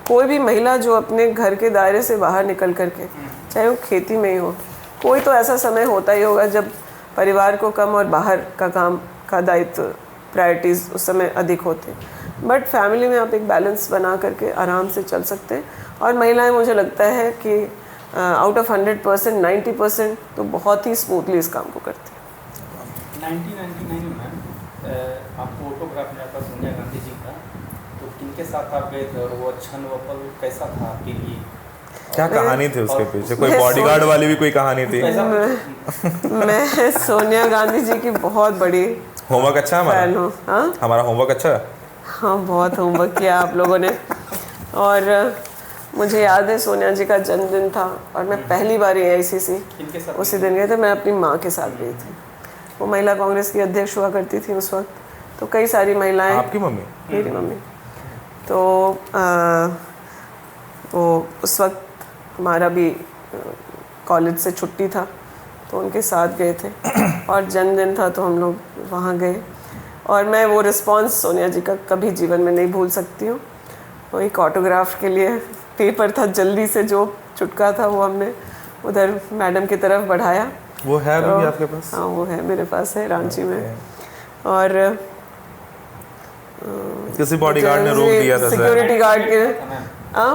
B: कोई भी महिला जो अपने घर के दायरे से बाहर निकल करके, चाहे वो खेती में ही हो, कोई तो ऐसा समय होता ही होगा जब परिवार को कम और बाहर का काम का दायित्व, प्रायोरिटीज़ उस समय अधिक होते हैं। बट फैमिली में आप एक बैलेंस बना करके आराम से चल सकते हैं। और महिलाएं, मुझे लगता है कि आउट ऑफ 100% 90% तो बहुत ही स्मूथली इस काम को करते हैं।
C: 1999 में आपको ऑटोग्राफ मिला था सोनिया गांधी जी का, तो किनके साथ आप गए थे और वो क्षण, वो पल कैसा था आपके लिए?
A: क्या कहानी थी उसके पीछे? कोई बॉडीगार्ड वाली भी कोई कहानी थी?
B: मैं सोनिया गांधी जी की बहुत बड़ी
A: होमवर्क अच्छा है
B: फैन हूँ। हाँ,
A: हमारा होमवर्क अच्छा है।
B: हाँ, बहुत होमवर्क किया आप लोगों ने। और मुझे याद है सोनिया जी का जन्मदिन था और मैं पहली बार AICC उसी दिन गए थे। मैं अपनी माँ के साथ गई थी। वो महिला कांग्रेस की अध्यक्ष हुआ करती थी उस वक्त, तो कई सारी महिलाएं।
A: आपकी मम्मी?
B: मेरी मम्मी। तो वो उस वक्त हमारा भी कॉलेज से छुट्टी था, तो उनके साथ गए थे और जन्मदिन था तो हम लोग वहाँ गए। और मैं वो रिस्पॉन्स सोनिया जी का कभी जीवन में नहीं भूल सकती हूँ। वो एक ऑटोग्राफ के लिए पेपर था, जल्दी से जो चुटका था वो हमने उधर मैडम की तरफ बढ़ाया।
A: वो है
B: तो,
A: भी आपके पास?
B: हाँ, वो है मेरे पास, है रांची में। और
A: किसी बॉडीगार्ड ने रोक दिया था?
B: सिक्योरिटी गार्ड के,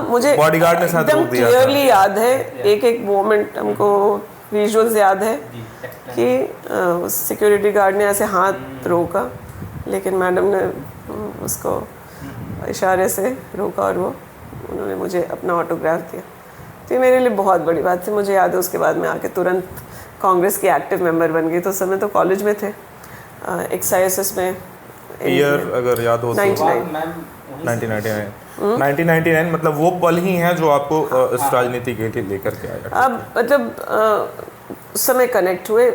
B: मुझे
A: बॉडीगार्ड ने साथ रोक दिया था।
B: क्लियरली याद है, एक मोमेंट हमको विजुअल्स याद है कि सिक्योरिटी गार्ड ने ऐसे हाथ रोका, लेकिन मैडम ने उसको इशारे से रोका और वो उन्होंने मुझे अपना ऑटोग्राफ दिया। तो ये मेरे लिए बहुत बड़ी बात थी। मुझे याद है उसके बाद मैं आके तुरंत कांग्रेस की एक्टिव मेंबर बन गई। तो उस समय तो कॉलेज में थे, XISS में
A: ईयर अगर याद हो तो
B: 99
C: मैम वहीं से
A: 1999 मतलब वो पल ही है जो आपको इस राजनीति के लिए लेकर के आया।
B: अब मतलब उस समय कनेक्ट हुए,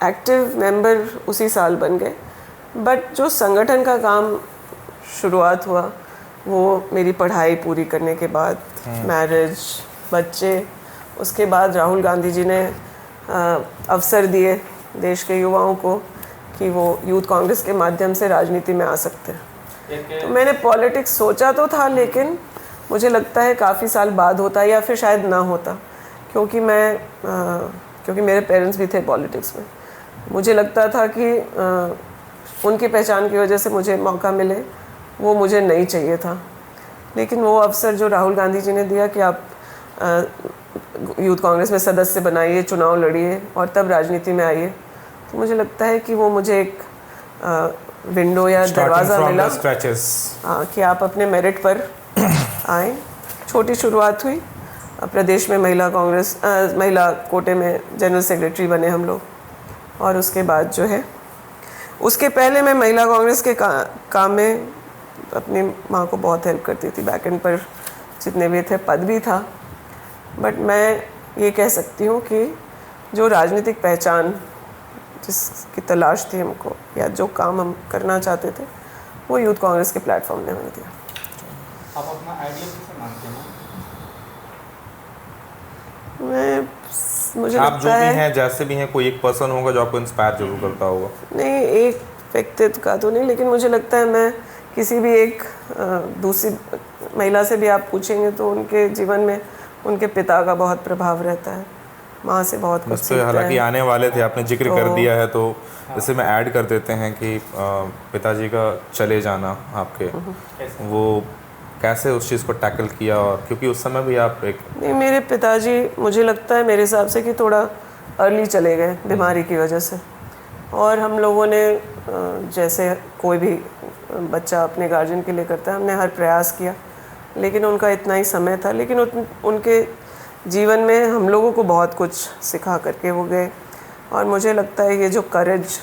B: एक्टिव मेंबर उसी साल बन गए, बट जो संगठन का काम शुरुआत हुआ वो मेरी पढ़ाई पूरी करने के बाद, मैरिज, बच्चे, उसके बाद राहुल गांधी जी ने अवसर दिए देश के युवाओं को कि वो यूथ कांग्रेस के माध्यम से राजनीति में आ सकते हैं। तो मैंने पॉलिटिक्स सोचा तो था, लेकिन मुझे लगता है काफ़ी साल बाद होता या फिर शायद ना होता, क्योंकि क्योंकि मेरे पेरेंट्स भी थे पॉलिटिक्स में। मुझे लगता था कि उनकी पहचान की वजह से मुझे मौका मिले, वो मुझे नहीं चाहिए था। लेकिन वो अवसर जो राहुल गांधी जी ने दिया कि आप यूथ कांग्रेस में सदस्य बनाइए, चुनाव लड़िए और तब राजनीति में आइए, तो मुझे लगता है कि वो मुझे एक विंडो या दरवाज़ा मिला, हाँ, कि आप अपने मेरिट पर आए। छोटी शुरुआत हुई, प्रदेश में महिला कोटे में जनरल सेक्रेटरी बने हम लोग, और उसके बाद जो है, उसके पहले मैं महिला कांग्रेस के काम में अपनी माँ को बहुत हेल्प करती थी। बैक एंड पर जितने भी थे पद भी था, बट मैं ये कह सकती हूँ कि जो राजनीतिक पहचान जिसकी तलाश थी हमको, या जो काम हम करना चाहते थे, वो यूथ कांग्रेस के प्लेटफॉर्म ने हमें दिया।
C: आप अपना आइडिया किसे मानते हैं?
A: आप
B: मुझे
A: जो
B: लगता
A: भी
B: है,
A: हैं, जैसे भी हैं, कोई एक पर्सन होगा जो आपको इंस्पायर जरूर करता होगा।
B: नहीं, एक व्यक्तित्व का तो नहीं, लेकिन मुझे लगता है मैं किसी भी एक दूसरी महिला से भी आप पूछेंगे तो उनके जीवन में उनके पिता का बहुत प्रभाव रहता है, माँ से बहुत कुछ सीखते हैं।
A: हालांकि आने वाले थे, आपने जिक्र कर दिया है, तो जैसे मैं ऐड कर देते हैं कि पिताजी का चले जाना आपके, वो कैसे उस चीज़ को टैकल किया, और क्योंकि उस समय भी आप एक
B: नहीं, मेरे पिताजी मुझे लगता है मेरे हिसाब से कि थोड़ा अर्ली चले गए बीमारी की वजह से, और हम लोगों ने जैसे कोई भी बच्चा अपने गार्जियन के लिए करता है, हमने हर प्रयास किया, लेकिन उनका इतना ही समय था। लेकिन उनके जीवन में हम लोगों को बहुत कुछ सिखा करके वो गए, और मुझे लगता है ये जो करेज,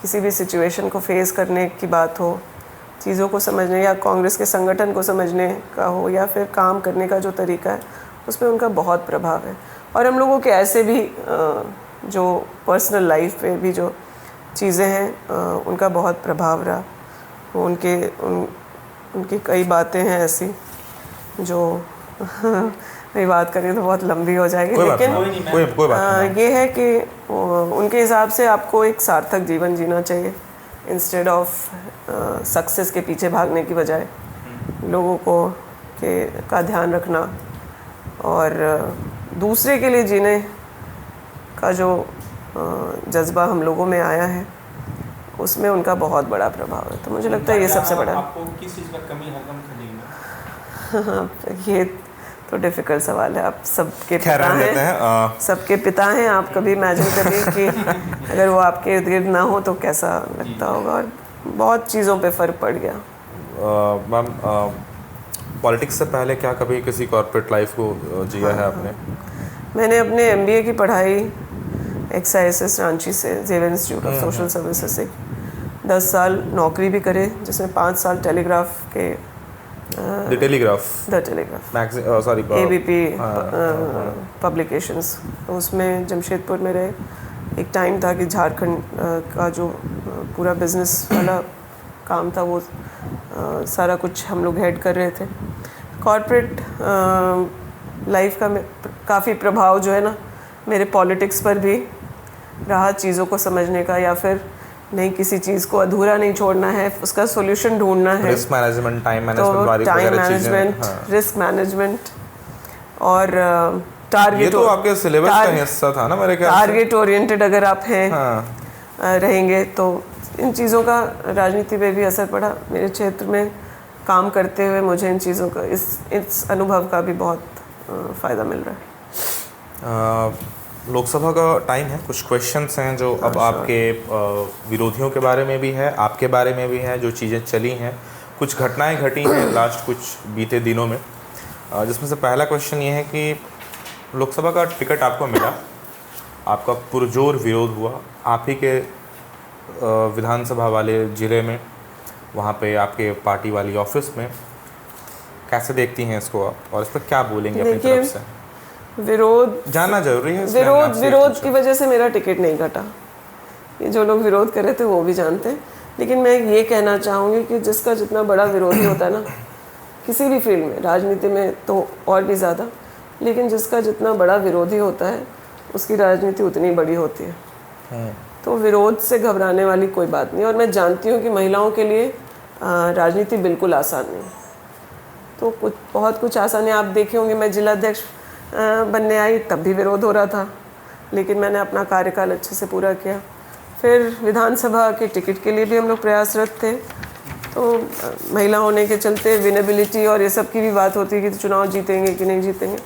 B: किसी भी सिचुएशन को फेस करने की बात हो, चीज़ों को समझने या कांग्रेस के संगठन को समझने का हो, या फिर काम करने का जो तरीका है, उसमें उनका बहुत प्रभाव है। और हम लोगों के ऐसे भी जो पर्सनल लाइफ पे भी जो चीज़ें हैं, उनका बहुत प्रभाव रहा। उनकी कई बातें हैं ऐसी जो नहीं बात करें तो बहुत लंबी हो जाएगी, लेकिन
A: कोई बात
B: ये है कि उनके हिसाब से आपको एक सार्थक जीवन जीना चाहिए, इंस्टेड ऑफ सक्सेस के पीछे भागने की बजाय लोगों का ध्यान रखना और दूसरे के लिए जीने का जो जज्बा हम लोगों में आया है, उसमें उनका बहुत बड़ा प्रभाव है। तो मुझे लगता है ये सबसे बड़ा है।
C: आपको किस चीज़ का कमी हरदम खलेगी?
B: ये तो डिफ़िकल्ट सवाल है। आप सबके पिता हैं, सबके पिता हैं। आप कभी इमेजिन करिए कि अगर वो आपके इर्द गिर्द ना हो तो कैसा लगता होगा, और बहुत चीज़ों पे फ़र्क पड़ गया।
A: मैम, पॉलिटिक्स से पहले क्या कभी किसी कॉर्पोरेट लाइफ को जिया है आपने?
B: मैंने अपने MBA की पढ़ाई XISS रांची से, Xavier institute of social services से 10 साल नौकरी भी करे, जिसमें 5 साल टेलीग्राफ के
A: the telegraph sorry
B: ABP publications, तो उसमें जमशेदपुर में रहे। एक टाइम था कि झारखंड का जो पूरा बिजनेस वाला काम था, वो सारा कुछ हम लोग हेड कर रहे थे। कॉर्पोरेट लाइफ का काफ़ी प्रभाव जो है ना, मेरे पॉलिटिक्स पर भी रहा, चीज़ों को समझने का, या फिर नहीं, किसी चीज़ को अधूरा नहीं छोड़ना है, उसका सॉल्यूशन ढूंढना है।
A: Risk management, time
B: management, risk management और टारगेट।
A: ये तो आपके सिलेबस का हिस्सा था ना मेरे ख्याल से।
B: टारगेट ओरिएंटेड अगर आप हैं, रहेंगे, तो इन चीज़ों का राजनीति पे भी असर पड़ा। मेरे क्षेत्र में काम करते हुए मुझे इन चीज़ों का, इस अनुभव का भी बहुत फ़ायदा मिल रहा है।
A: लोकसभा का टाइम है, कुछ क्वेश्चंस हैं जो अब आपके विरोधियों के बारे में भी है, आपके बारे में भी है, जो चीज़ें चली हैं, कुछ घटनाएं घटी हैं लास्ट कुछ बीते दिनों में, जिसमें से पहला क्वेश्चन ये है कि लोकसभा का टिकट आपको मिला, आपका पुरजोर विरोध हुआ, आप ही के विधानसभा वाले ज़िले में वहाँ पे आपके पार्टी वाली ऑफिस में, कैसे देखती हैं इसको आप, और इस पर क्या बोलेंगे अपनी
B: देखिए,
A: तरफ से?
B: विरोध
A: जानना जरूरी है इसलिए हमने आपसे
B: विरोध
A: पूछा।
B: की वजह से मेरा टिकट नहीं कटा। ये जो लोग विरोध कर रहे थे वो भी जानते हैं। लेकिन मैं ये कहना चाहूँगी कि जिसका जितना बड़ा विरोधी होता है ना, किसी भी फील्ड में, राजनीति में तो और भी ज़्यादा, लेकिन जिसका जितना बड़ा विरोधी होता है उसकी राजनीति उतनी बड़ी होती है। तो विरोध से घबराने वाली कोई बात नहीं। और मैं जानती हूँ कि महिलाओं के लिए राजनीति बिल्कुल आसान नहीं। तो बहुत कुछ आसान है। आप देखे होंगे, मैं जिलाध्यक्ष बनने आई तब भी विरोध हो रहा था, लेकिन मैंने अपना कार्यकाल अच्छे से पूरा किया। फिर विधानसभा के टिकट के लिए भी हम लोग प्रयासरत थे। तो महिला होने के चलते विनेबिलिटी और ये सब की भी बात होती है कि चुनाव जीतेंगे कि नहीं जीतेंगे।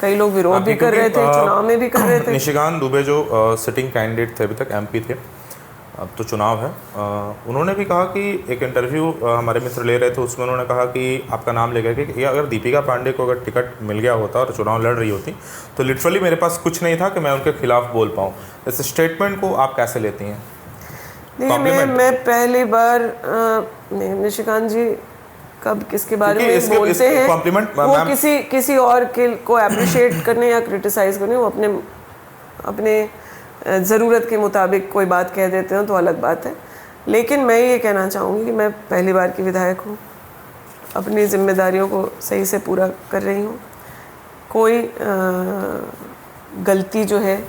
B: कई लोग विरोध भी कर रहे थे, चुनाव में भी कर रहे थे।
A: निशिकांत दुबे जो सिटिंग कैंडिडेट थे, अभी तक एमपी थे, अब तो चुनाव है, उन्होंने भी कहा कि एक इंटरव्यू हमारे मित्र ले रहे थे, उसमें उन्होंने कहा कि आपका नाम ले गया कि अगर दीपिका पांडे को अगर टिकट मिल गया होता और चुनाव लड़ रही होती तो लिटरली मेरे पास कुछ नहीं था कि मैं उनके खिलाफ बोल पाऊँ। इस स्टेटमेंट को आप कैसे लेती हैं?
B: देखिए, मैं पहली बार निशिकांत जी कब किसके बारे में बोलते हैं, वो किसी और को अप्रिशिएट करने या क्रिटिसाइज करने, वो अपने ज़रूरत के मुताबिक कोई बात कह देते हैं तो अलग बात है। लेकिन मैं ये कहना चाहूँगी कि मैं पहली बार की विधायक हूँ, अपनी जिम्मेदारियों को सही से पूरा कर रही हूँ। कोई गलती जो है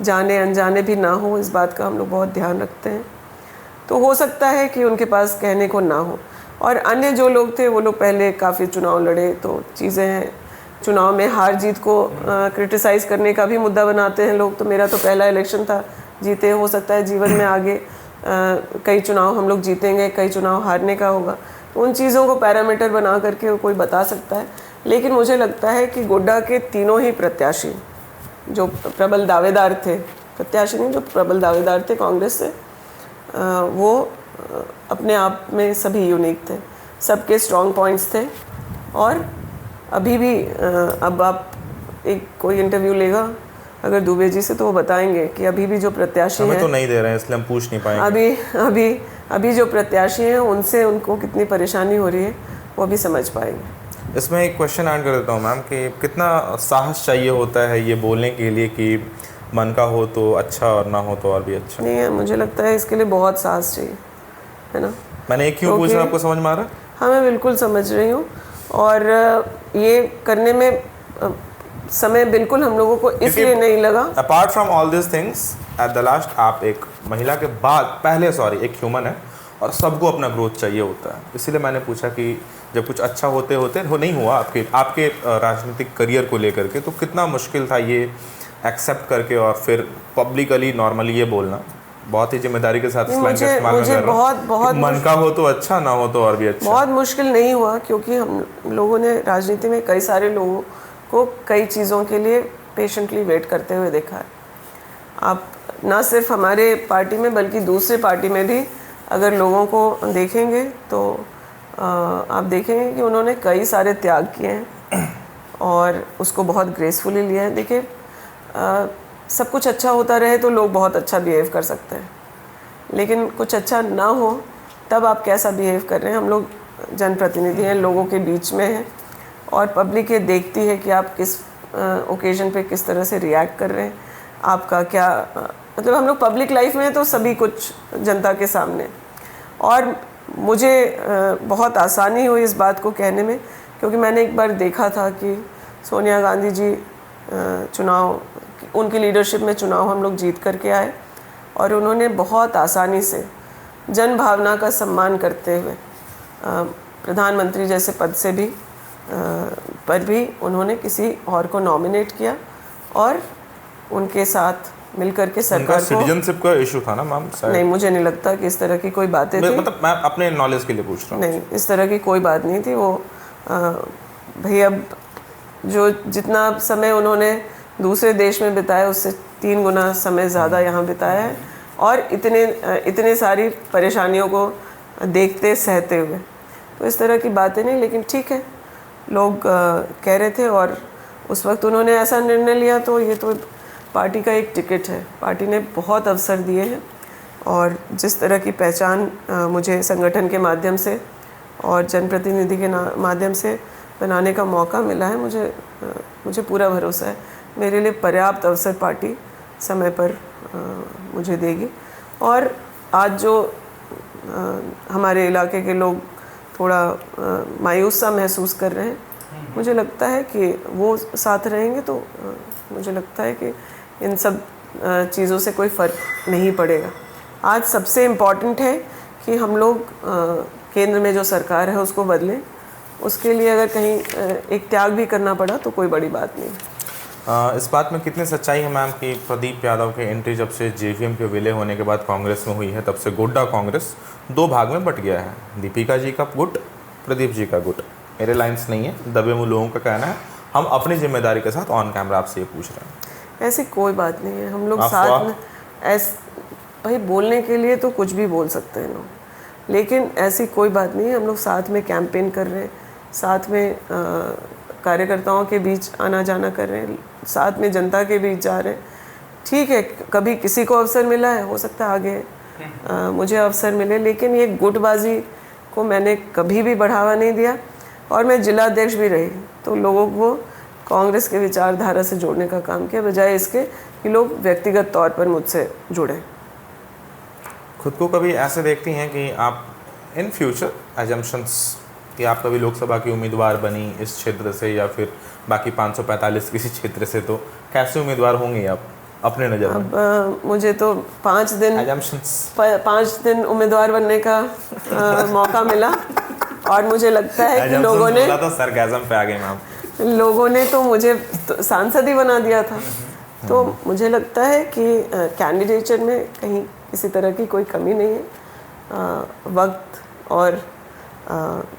B: जाने अनजाने भी ना हो, इस बात का हम लोग बहुत ध्यान रखते हैं। तो हो सकता है कि उनके पास कहने को ना हो। और अन्य जो लोग थे वो लोग पहले काफ़ी चुनाव लड़े, तो चीज़ें हैं, चुनाव में हार जीत को क्रिटिसाइज़ करने का भी मुद्दा बनाते हैं लोग। तो मेरा तो पहला इलेक्शन था, जीते, हो सकता है जीवन में आगे कई चुनाव हम लोग जीतेंगे, कई चुनाव हारने का होगा। तो उन चीज़ों को पैरामीटर बना करके कोई बता सकता है। लेकिन मुझे लगता है कि गोड्डा के तीनों ही प्रत्याशी जो प्रबल दावेदार थे, प्रत्याशी नहीं, जो प्रबल दावेदार थे कांग्रेस से, वो अपने आप में सभी यूनिक थे, सबके स्ट्रॉन्ग पॉइंट्स थे। और अभी भी अब आप कोई इंटरव्यू लेगा अगर दुबे जी से तो वो बताएंगे कि अभी भी जो प्रत्याशी हैं,
A: हमें तो नहीं दे रहे हैं इसलिए हम पूछ नहीं पाएंगे,
B: अभी जो प्रत्याशी हैं उनसे उनको कितनी परेशानी हो रही है वो अभी समझ पाएंगे।
A: इसमें एक क्वेश्चन ऐड कर देता हूँ मैम कि कितना साहस चाहिए होता है ये बोलने के लिए कि मन का हो तो अच्छा और ना हो तो और भी अच्छा?
B: नहीं है, मुझे लगता है इसके लिए बहुत साहस चाहिए, है ना।
A: मैंने एक क्यों पूछा, आपको समझ में आ रहा है?
B: हाँ, मैं बिल्कुल समझ रही हूँ। और ये करने में समय बिल्कुल हम लोगों को इसलिए नहीं लगा।
A: Apart from all this things, at the last आप एक महिला के बाद एक ह्यूमन है और सबको अपना ग्रोथ चाहिए होता है। इसीलिए मैंने पूछा कि जब कुछ अच्छा होते हो नहीं हुआ आपके राजनीतिक करियर को लेकर के, तो कितना मुश्किल था ये एक्सेप्ट करके और फिर पब्लिकली नॉर्मली ये बोलना। बहुत ही जिम्मेदारी के साथ
B: मुझे बहुत
A: मन का हो तो अच्छा, ना हो तो और भी अच्छा।
B: बहुत मुश्किल नहीं हुआ, क्योंकि हम लोगों ने राजनीति में कई सारे लोगों को कई चीज़ों के लिए पेशेंटली वेट करते हुए देखा है। आप ना सिर्फ हमारे पार्टी में बल्कि दूसरे पार्टी में भी अगर लोगों को देखेंगे तो आप देखेंगे कि उन्होंने कई सारे त्याग किए हैं और उसको बहुत ग्रेसफुली लिया है। देखिए, सब कुछ अच्छा होता रहे तो लोग बहुत अच्छा बिहेव कर सकते हैं, लेकिन कुछ अच्छा ना हो तब आप कैसा बिहेव कर रहे हैं। हम लोग जनप्रतिनिधि हैं, लोगों के बीच में हैं और पब्लिक ये देखती है कि आप किस ओकेजन पे किस तरह से रिएक्ट कर रहे हैं, आपका क्या मतलब। हम लोग पब्लिक लाइफ में तो सभी कुछ जनता के सामने। और मुझे बहुत आसानी हुई इस बात को कहने में, क्योंकि मैंने एक बार देखा था कि सोनिया गांधी जी चुनाव, उनकी लीडरशिप में चुनाव हम लोग जीत करके आए और उन्होंने बहुत आसानी से जन भावना का सम्मान करते हुए प्रधानमंत्री जैसे पद से भी पर भी उन्होंने किसी और को नॉमिनेट किया और उनके साथ मिलकर के सरकार को।
A: सिटीजनशिप का इशू था ना मैम?
B: नहीं, मुझे नहीं लगता कि इस तरह की कोई बातें थी।
A: मतलब मैं अपने नॉलेज के लिए पूछ रहा हूँ।
B: नहीं, इस तरह की कोई बात नहीं थी। वो भाई, अब जो जितना समय उन्होंने दूसरे देश में बिताया उससे 3 गुना समय ज़्यादा यहाँ बिताया है और इतने सारी परेशानियों को देखते सहते हुए, तो इस तरह की बातें नहीं। लेकिन ठीक है, लोग कह रहे थे और उस वक्त उन्होंने ऐसा निर्णय लिया, तो ये तो पार्टी का एक टिकट है। पार्टी ने बहुत अवसर दिए हैं और जिस तरह की पहचान मुझे संगठन के माध्यम से और जनप्रतिनिधि के माध्यम से बनाने का मौका मिला है, मुझे पूरा भरोसा है मेरे लिए पर्याप्त अवसर पार्टी समय पर मुझे देगी। और आज जो हमारे इलाके के लोग थोड़ा मायूस सा महसूस कर रहे हैं, मुझे लगता है कि वो साथ रहेंगे तो मुझे लगता है कि इन सब चीज़ों से कोई फ़र्क नहीं पड़ेगा। आज सबसे इम्पॉर्टेंट है कि हम लोग केंद्र में जो सरकार है उसको बदलें। उसके लिए अगर कहीं एक त्याग भी करना पड़ा तो कोई बड़ी बात नहीं है।
A: इस बात में कितनी सच्चाई है मैम कि प्रदीप यादव की एंट्री जब से जेवीएम के विलय होने के बाद कांग्रेस में हुई है, तब से गोड्डा कांग्रेस दो भाग में बट गया है, दीपिका जी का गुट, प्रदीप जी का गुट। मेरे लाइन्स नहीं है, दबे मुँह लोगों का कहना है। हम अपनी जिम्मेदारी के साथ ऑन कैमरा आपसे ये पूछ रहे हैं।
B: ऐसी कोई बात नहीं है, हम लोग साथ में भाई बोलने के लिए तो कुछ भी बोल सकते हैं लोग, लेकिन ऐसी कोई बात नहीं है। हम लोग साथ में कैंपेन कर रहे हैं, साथ में कार्यकर्ताओं के बीच आना जाना कर रहे हैं, साथ में जनता के बीच जा रहे हैं। ठीक है, कभी किसी को अवसर मिला है, हो सकता है आगे मुझे अवसर मिले, लेकिन ये गुटबाजी को मैंने कभी भी बढ़ावा नहीं दिया। और मैं जिलाध्यक्ष भी रही तो लोगों को कांग्रेस के विचारधारा से जोड़ने का काम किया, बजाय इसके कि लोग व्यक्तिगत तौर पर मुझसे जुड़े।
A: खुद को कभी ऐसे देखती हैं कि आप इन फ्यूचर एजम्पशंस कि आप कभी लोकसभा की उम्मीदवार बनी इस क्षेत्र से या फिर बाकी 545 किसी क्षेत्र से, तो कैसे उम्मीदवार होंगी आप अपने नज़र में?
B: अब मुझे तो 5 दिन उम्मीदवार बनने का मौका मिला और मुझे लगता है कि लोगों ने
A: तो सरकाज़म पे आ गए मैम,
B: लोगों ने तो मुझे तो सांसद ही बना दिया था। तो मुझे लगता है कि कैंडिडेचर में कहीं किसी तरह की कोई कमी नहीं है।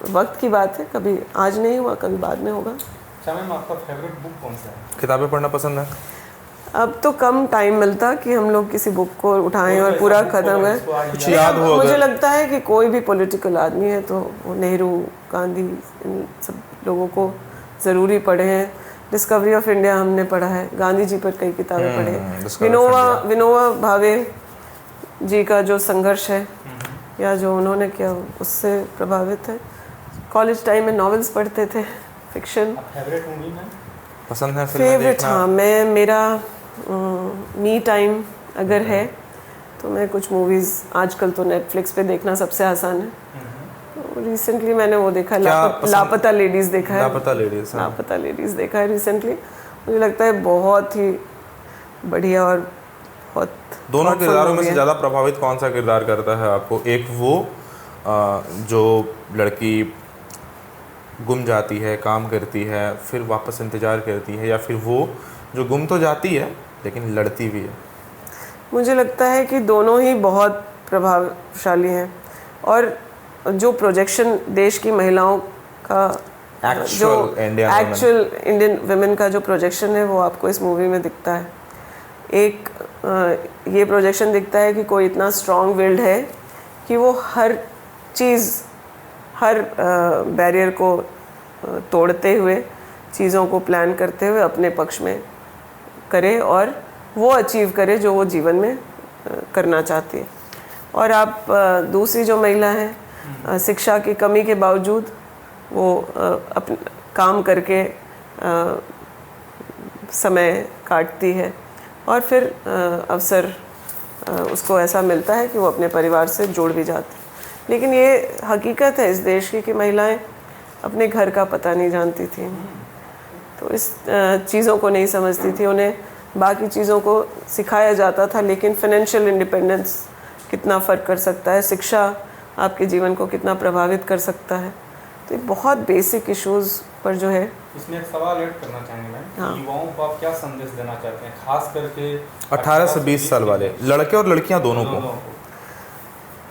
B: वक्त की बात है, कभी आज नहीं हुआ कभी बाद में होगा।
C: अच्छा मैम, आपका फेवरेट बुक कौन सा है?
A: किताबें पढ़ना पसंद है?
B: अब तो कम टाइम मिलता कि हम लोग किसी बुक को उठाएं और पूरा ख़त्म करें।
A: कुछ याद हो
B: मुझे लगता है कि कोई भी पॉलिटिकल आदमी है तो वो नेहरू, गांधी, इन सब लोगों को ज़रूरी पढ़े हैं। डिस्कवरी ऑफ इंडिया हमने पढ़ा है, गांधी जी पर कई किताबें पढ़े हैं। विनोबा भावे जी का जो संघर्ष है या जो उन्होंने किया उससे प्रभावित है। कॉलेज टाइम में नॉवेल्स पढ़ते थे, फिक्शन।
C: फेवरेट मूवी में
A: पसंद है फिल्में
B: फेवरेट?
A: देखना?
B: हाँ, मेरा मी टाइम अगर है तो मैं कुछ मूवीज़ आजकल तो नेटफ्लिक्स पे देखना सबसे आसान है। तो रिसेंटली मैंने वो देखा, लापता लेडीज़ देखा है। लापता लेडीज़ देखा है रिसेंटली। मुझे लगता है बहुत ही बढ़िया और बहुत
A: दोनों किरदारों में से ज़्यादा प्रभावित कौन सा किरदार करता है आपको? एक वो जो लड़की गुम जाती है, काम करती है, फिर वापस इंतज़ार करती है, या फिर वो जो गुम तो जाती है लेकिन लड़ती भी है?
B: मुझे लगता है कि दोनों ही बहुत प्रभावशाली हैं। और जो प्रोजेक्शन देश की महिलाओं का जो एक्चुअल इंडियन वुमेन का जो प्रोजेक्शन है वो आपको इस मूवी में दिखता है। एक ये प्रोजेक्शन दिखता है कि कोई इतना स्ट्रॉन्ग विल्ड है कि वो हर चीज़, हर बैरियर को तोड़ते हुए, चीज़ों को प्लान करते हुए अपने पक्ष में करे और वो अचीव करे जो वो जीवन में करना चाहती है। और आप दूसरी जो महिला है, शिक्षा की कमी के बावजूद वो अपने काम करके समय काटती है और फिर अवसर उसको ऐसा मिलता है कि वो अपने परिवार से जुड़ भी जाती है। लेकिन ये हकीकत है इस देश की कि महिलाएं अपने घर का पता नहीं जानती थी, तो इस चीज़ों को नहीं समझती थी। उन्हें बाकी चीज़ों को सिखाया जाता था, लेकिन फाइनेंशियल इंडिपेंडेंस कितना फ़र्क कर सकता है, शिक्षा आपके जीवन को कितना प्रभावित कर सकता है। तो ये बहुत बेसिक इश्यूज़ पर जो है।
C: इसमें एक सवाल ऐड करना चाहेंगे मैम।
B: हाँ।
C: युवाओं को आप क्या संदेश देना चाहते हैं, खास करके
A: 18 से 20 साल वाले लड़के और लड़कियां दोनों को?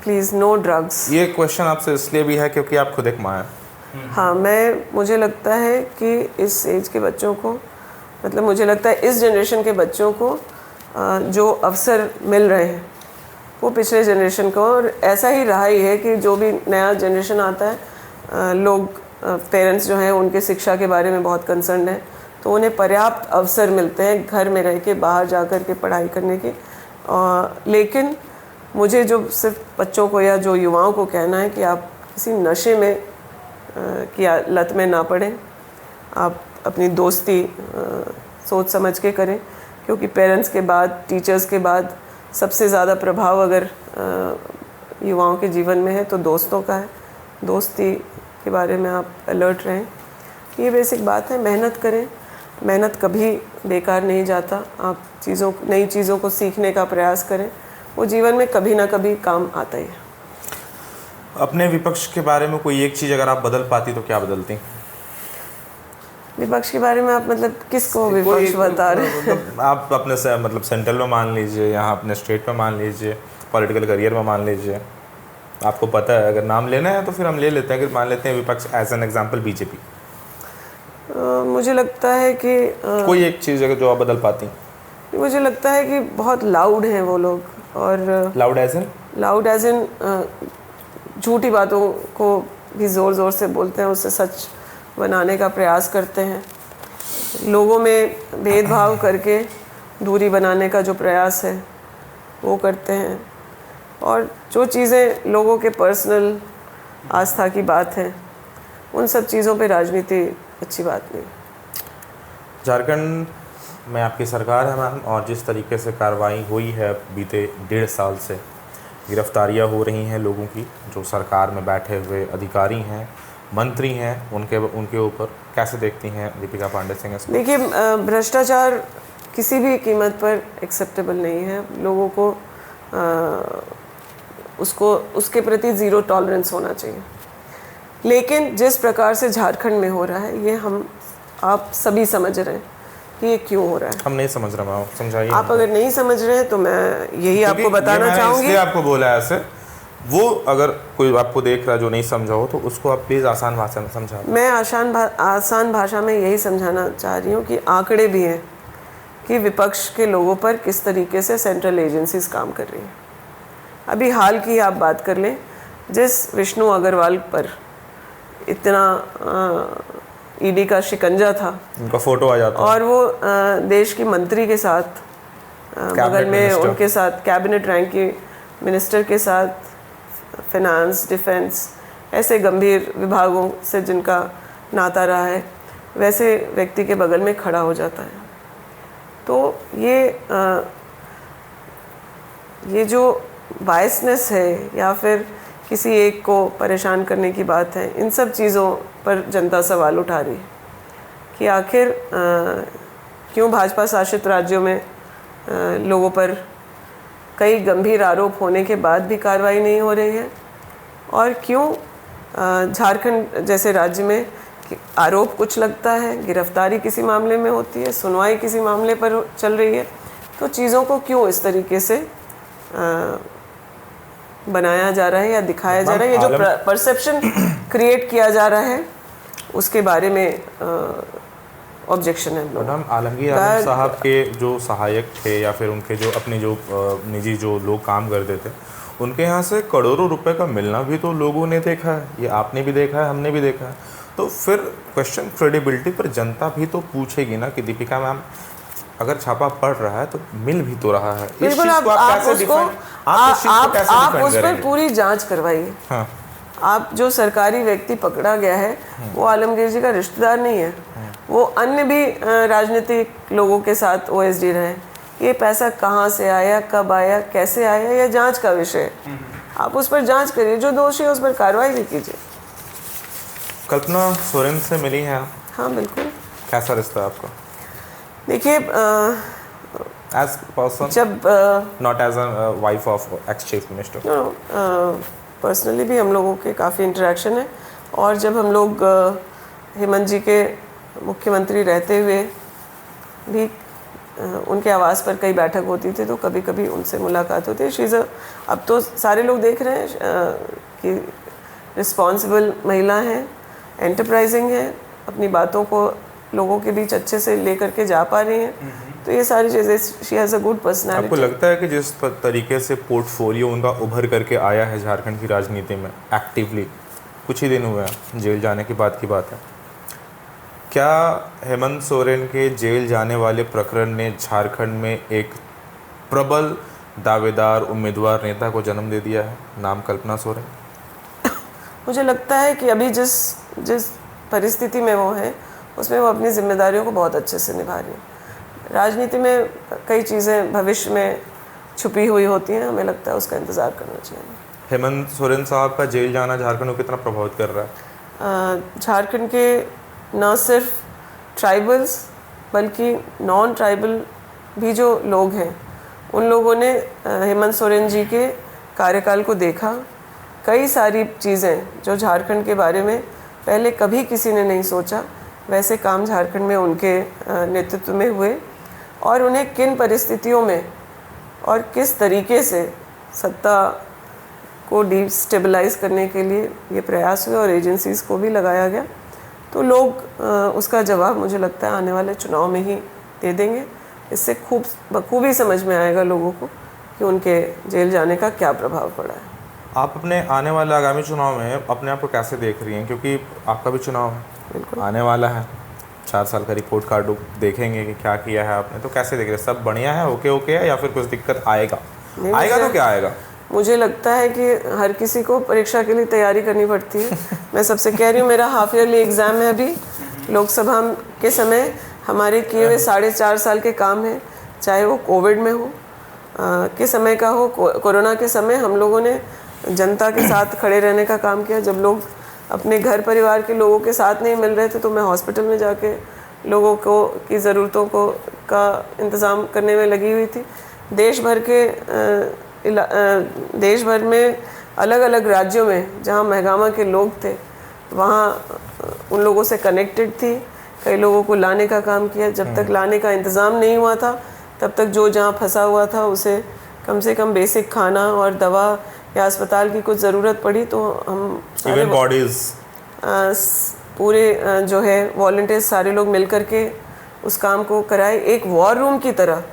B: Please no drugs.
A: ये क्वेश्चन आपसे इसलिए भी है क्योंकि आप खुद एक माँ हैं।
B: हाँ, मुझे लगता है कि इस एज के बच्चों को, मतलब मुझे लगता है इस जनरेशन के बच्चों को जो अवसर मिल रहे हैं वो पिछले जनरेशन को, और ऐसा ही रहा ही है कि जो भी नया जनरेशन आता है, लोग पेरेंट्स जो हैं उनके शिक्षा के बारे में बहुत कंसर्न है, तो उन्हें पर्याप्त अवसर मिलते हैं घर में रह के, बाहर जा कर के पढ़ाई करने के। लेकिन मुझे जो सिर्फ बच्चों को या जो युवाओं को कहना है कि आप किसी नशे में की लत में ना पड़ें। आप अपनी दोस्ती सोच समझ के करें, क्योंकि पेरेंट्स के बाद, टीचर्स के बाद सबसे ज़्यादा प्रभाव अगर युवाओं के जीवन में है तो दोस्तों का है। दोस्ती के बारे में आप अलर्ट रहें। ये बेसिक बात है। मेहनत करें, मेहनत कभी बेकार नहीं जाता। आप नई चीज़ों को सीखने का प्रयास करें, वो जीवन में कभी ना कभी काम आता ही है।
A: अपने विपक्ष के बारे में कोई एक चीज़ अगर आप बदल पाती तो क्या बदलती?
B: विपक्ष के बारे में आप मतलब किसको विपक्ष बता रहे हैं?
A: मतलब आप अपने से मतलब सेंट्रल में मान लीजिए, यहाँ अपने स्टेट में मान लीजिए, पॉलिटिकल करियर में मान लीजिए, आपको पता है अगर नाम लेना है तो फिर हम ले लेते हैं। अगर मान लेते हैं विपक्ष एज एन एग्जांपल बीजेपी,
B: मुझे लगता है कि
A: कोई एक चीज़ अगर जो आप बदल पाती।
B: मुझे लगता है कि बहुत लाउड हैं वो लोग, और
A: लाउड एज इन
B: झूठी बातों को भी ज़ोर ज़ोर से बोलते हैं, उससे सच बनाने का प्रयास करते हैं। लोगों में भेदभाव करके दूरी बनाने का जो प्रयास है वो करते हैं, और जो चीज़ें लोगों के पर्सनल आस्था की बात है उन सब चीज़ों पे राजनीति अच्छी बात नहीं।
A: झारखंड में आपकी सरकार है मैम, और जिस तरीके से कार्रवाई हुई है बीते 1.5 साल से, गिरफ्तारियां हो रही हैं लोगों की जो सरकार में बैठे हुए अधिकारी हैं, मंत्री हैं, उनके ऊपर कैसे देखती हैं दीपिका पांडे सिंह इसको?
B: देखिए, भ्रष्टाचार किसी भी कीमत पर एक्सेप्टेबल नहीं है। लोगों को उसके प्रति ज़ीरो टॉलरेंस होना चाहिए। लेकिन जिस प्रकार से झारखंड में हो रहा है, ये आप सभी समझ रहे हैं कि ये क्यों हो रहा है।
A: हम नहीं समझ रहे मैम, समझाइए।
B: आप अगर नहीं समझ रहे हैं तो मैं यही आपको बताना चाहूँगी।
A: इसलिए आपको बोला है ऐसे, वो अगर कोई आपको देख रहा है जो नहीं समझा हो तो उसको आप प्लीज़ आसान भाषा में समझा।
B: मैं आसान भाषा में यही समझाना चाह रही हूँ कि आंकड़े भी हैं कि विपक्ष के लोगों पर किस तरीके से सेंट्रल एजेंसीज काम कर रही हैं। अभी हाल की आप बात कर लें, जिस विष्णु अग्रवाल पर इतना ईडी का शिकंजा था,
A: उनका फोटो आ जाता
B: और वो देश की मंत्री के साथ बगल में उनके साथ कैबिनेट रैंक के मिनिस्टर के साथ, फिनांस, डिफेंस, ऐसे गंभीर विभागों से जिनका नाता रहा है, वैसे व्यक्ति के बगल में खड़ा हो जाता है। तो ये जो बायसनेस है या फिर किसी एक को परेशान करने की बात है, इन सब चीज़ों पर जनता सवाल उठा रही है कि आखिर क्यों भाजपा शासित राज्यों में लोगों पर कई गंभीर आरोप होने के बाद भी कार्रवाई नहीं हो रही है, और क्यों झारखंड जैसे राज्य में आरोप कुछ लगता है, गिरफ्तारी किसी मामले में होती है, सुनवाई किसी मामले पर चल रही है, तो चीज़ों को क्यों इस तरीके से बनाया जा रहा है या दिखाया जा रहा है। ये जो परसेप्शन क्रिएट किया जा रहा है उसके बारे में ऑब्जेक्शन है।
A: मैडम, आलमगीर आलम साहब के जो सहायक थे या फिर उनके जो अपने जो निजी जो लोग काम करते थे, उनके यहाँ से करोड़ों रुपए का मिलना भी तो लोगों ने देखा है, ये आपने भी देखा है, हमने भी देखा है। तो फिर क्वेश्चन क्रेडिबिलिटी पर जनता भी तो पूछेगी ना कि दीपिका मैम अगर छापा पड़ रहा है तो मिल भी तो रहा है।
B: बिल्कुल, आप उस पर पूरी जांच करवाइए।
A: हाँ।
B: आप जो सरकारी व्यक्ति पकड़ा गया है वो आलमगीर जी का रिश्तेदार नहीं है, वो अन्य भी राजनीतिक लोगों के साथ ओएसडी रहे। ये पैसा कहाँ से आया, कब आया, कैसे आया, यह जांच का विषय है। आप उस पर जांच करिए, जो दोषी है उस पर कार्रवाई भी कीजिए।
A: कल्पना सोरेन से मिली हैं?
B: हाँ बिल्कुल।
A: कैसा रिश्ता है आपका?
B: देखिए,
A: एज पर्सन,
B: जब
A: not as a wife of ex chief minister,
B: personally भी हम लोगों के काफ़ी इंटरेक्शन है, और जब हम लोग हेमंत जी के मुख्यमंत्री रहते हुए भी उनके आवास पर कई बैठक होती थी, तो कभी कभी उनसे मुलाकात होती है। अब तो सारे लोग देख रहे हैं कि रिस्पॉन्सिबल महिला हैं, एंटरप्राइजिंग है, अपनी बातों को लोगों के बीच अच्छे से लेकर के जा पा रही हैं। तो ये सारी चीज़ें, she has a good personality.
A: आपको लगता है कि जिस तरीके से पोर्टफोलियो उनका उभर करके आया है झारखंड की राजनीति में एक्टिवली, कुछ ही दिन हुए हैं जेल जाने के बाद की बात है, क्या हेमंत सोरेन के जेल जाने वाले प्रकरण ने झारखंड में एक प्रबल दावेदार उम्मीदवार नेता को जन्म दे दिया है, नाम कल्पना सोरेन?
B: मुझे लगता है कि अभी जिस जिस परिस्थिति में वो है उसमें वो अपनी जिम्मेदारियों को बहुत अच्छे से निभा रही है। राजनीति में कई चीज़ें भविष्य में छुपी हुई होती हैं, हमें लगता है उसका इंतज़ार करना चाहिए।
A: हेमंत सोरेन साहब का जेल जाना झारखंड को कितना प्रभावित कर रहा है?
B: झारखंड के न सिर्फ ट्राइबल्स बल्कि नॉन ट्राइबल भी जो लोग हैं उन लोगों ने हेमंत सोरेन जी के कार्यकाल को देखा। कई सारी चीज़ें जो झारखंड के बारे में पहले कभी किसी ने नहीं सोचा, वैसे काम झारखंड में उनके नेतृत्व में हुए और उन्हें किन परिस्थितियों में और किस तरीके से सत्ता को डिस्टेबलाइज करने के लिए ये प्रयास हुए और एजेंसीज़ को भी लगाया गया। तो लोग उसका जवाब मुझे लगता है आने वाले चुनाव में ही दे देंगे। इससे बखूबी समझ में आएगा लोगों को कि उनके जेल जाने का क्या प्रभाव पड़ा है।
A: आप अपने आने वाले आगामी चुनाव में अपने आप को कैसे देख रही हैं, क्योंकि आपका भी चुनाव है
B: बिल्कुल
A: आने वाला है, 4 साल का रिपोर्ट कार्ड देखेंगे कि क्या किया है आपने, तो कैसे देख रहे हैं? सब बढ़िया है, ओके है, या फिर कुछ दिक्कत आएगा? तो क्या आएगा?
B: मुझे लगता है कि हर किसी को परीक्षा के लिए तैयारी करनी पड़ती है। मैं सबसे कह रही हूँ, मेरा हाफ ईयरली एग्ज़ाम है अभी। लोकसभा के समय हमारे किए हुए 4.5 साल के काम हैं, चाहे वो कोविड में हो के समय का हो, कोरोना के समय हम लोगों ने जनता के साथ खड़े रहने का काम किया। जब लोग अपने घर परिवार के लोगों के साथ नहीं मिल रहे थे तो मैं हॉस्पिटल में जाके लोगों को की ज़रूरतों को का इंतज़ाम करने में लगी हुई थी। देश भर में अलग अलग राज्यों में जहाँ महगामा के लोग थे वहाँ उन लोगों से कनेक्टेड थी, कई लोगों को लाने का काम किया। जब तक लाने का इंतज़ाम नहीं हुआ था तब तक जो जहाँ फंसा हुआ था उसे कम से कम बेसिक खाना और दवा या अस्पताल की कुछ ज़रूरत पड़ी तो हम
A: इवन बॉडीज़
B: पूरे जो है वॉलंटियर्स सारे लोग मिल कर के उस काम को कराए। एक वॉर रूम की तरह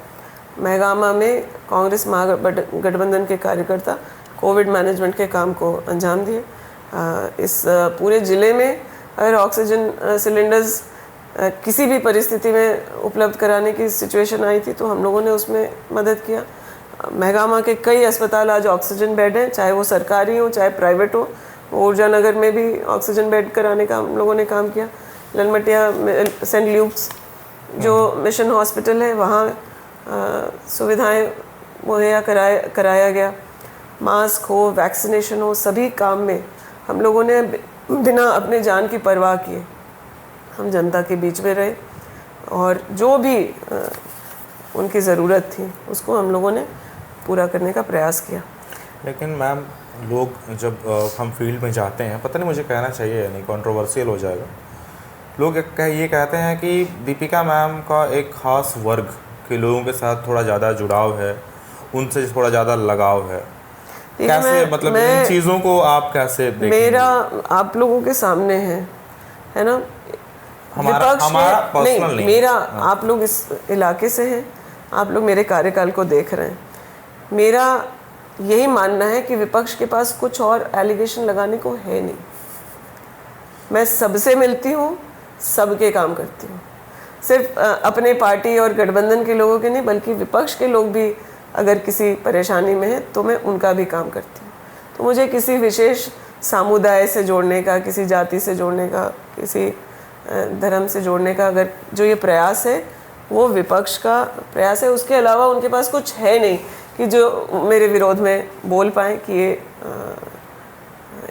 B: महगामा में कांग्रेस महागठबंधन के कार्यकर्ता कोविड मैनेजमेंट के काम को अंजाम दिए। इस पूरे ज़िले में अगर ऑक्सीजन सिलेंडर्स किसी भी परिस्थिति में उपलब्ध कराने की सिचुएशन आई थी तो हम लोगों ने उसमें मदद किया। महगामा के कई अस्पताल आज ऑक्सीजन बेड हैं, चाहे वो सरकारी हो चाहे प्राइवेट हो। ऊर्जा नगर में भी ऑक्सीजन बेड कराने का हम लोगों ने काम किया। ललमटिया सेंट ल्यूक्स जो मिशन हॉस्पिटल है वहाँ सुविधाएं मुहैया कराया गया। मास्क हो, वैक्सीनेशन हो, सभी काम में हम लोगों ने बिना अपने जान की परवाह किए हम जनता के बीच में रहे और जो भी उनकी ज़रूरत थी उसको हम लोगों ने पूरा करने का प्रयास किया।
A: लेकिन मैम लोग जब हम फील्ड में जाते हैं, पता नहीं मुझे कहना चाहिए या नहीं, कंट्रोवर्शियल हो जाएगा, लोग ये कहते हैं कि दीपिका मैम का एक ख़ास वर्ग के लोगों के साथ थोड़ा ज़्यादा जुड़ाव है, उनसे थोड़ा ज़्यादा लगाव है। कैसे, मतलब इन चीज़ों को आप कैसे देखेंगे?
B: मेरा आप लोगों के सामने है ना,
A: हमारा पर्सनल नहीं,
B: मेरा आप लोग इस इलाके से हैं, आप लोग मेरे कार्यकाल को देख रहे हैं। मेरा यही मानना है कि विपक्ष के पास कुछ और एलिगेशन लगाने को है नहीं। मैं सबसे मिलती हूँ, सबके काम करती हूँ, सिर्फ अपने पार्टी और गठबंधन के लोगों के नहीं बल्कि विपक्ष के लोग भी अगर किसी परेशानी में है तो मैं उनका भी काम करती हूँ। तो मुझे किसी विशेष समुदाय से जोड़ने का, किसी जाति से जोड़ने का, किसी धर्म से जोड़ने का अगर जो ये प्रयास है वो विपक्ष का प्रयास है। उसके अलावा उनके पास कुछ है नहीं कि जो मेरे विरोध में बोल पाएँ कि ये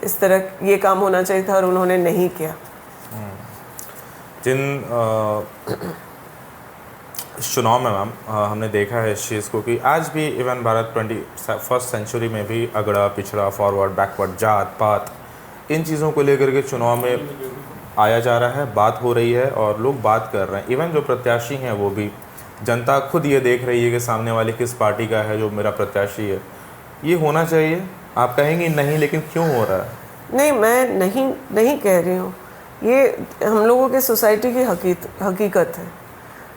B: इस तरह ये काम होना चाहिए था और उन्होंने नहीं किया।
A: जिन इस चुनाव में मैम हमने देखा है इस चीज़ को कि आज भी इवन भारत 21st सेंचुरी में भी अगड़ा पिछड़ा, फॉरवर्ड, बैकवर्ड, जात पात, इन चीज़ों को लेकर के चुनाव में आया जा रहा है, बात हो रही है और लोग बात कर रहे हैं। इवन जो प्रत्याशी हैं वो भी, जनता खुद ये देख रही है कि सामने वाले किस पार्टी का है जो मेरा प्रत्याशी है। ये होना चाहिए, आप कहेंगे नहीं, लेकिन क्यों हो रहा है?
B: नहीं, मैं नहीं कह रही हूँ, ये हम लोगों के सोसाइटी की हकीकत है।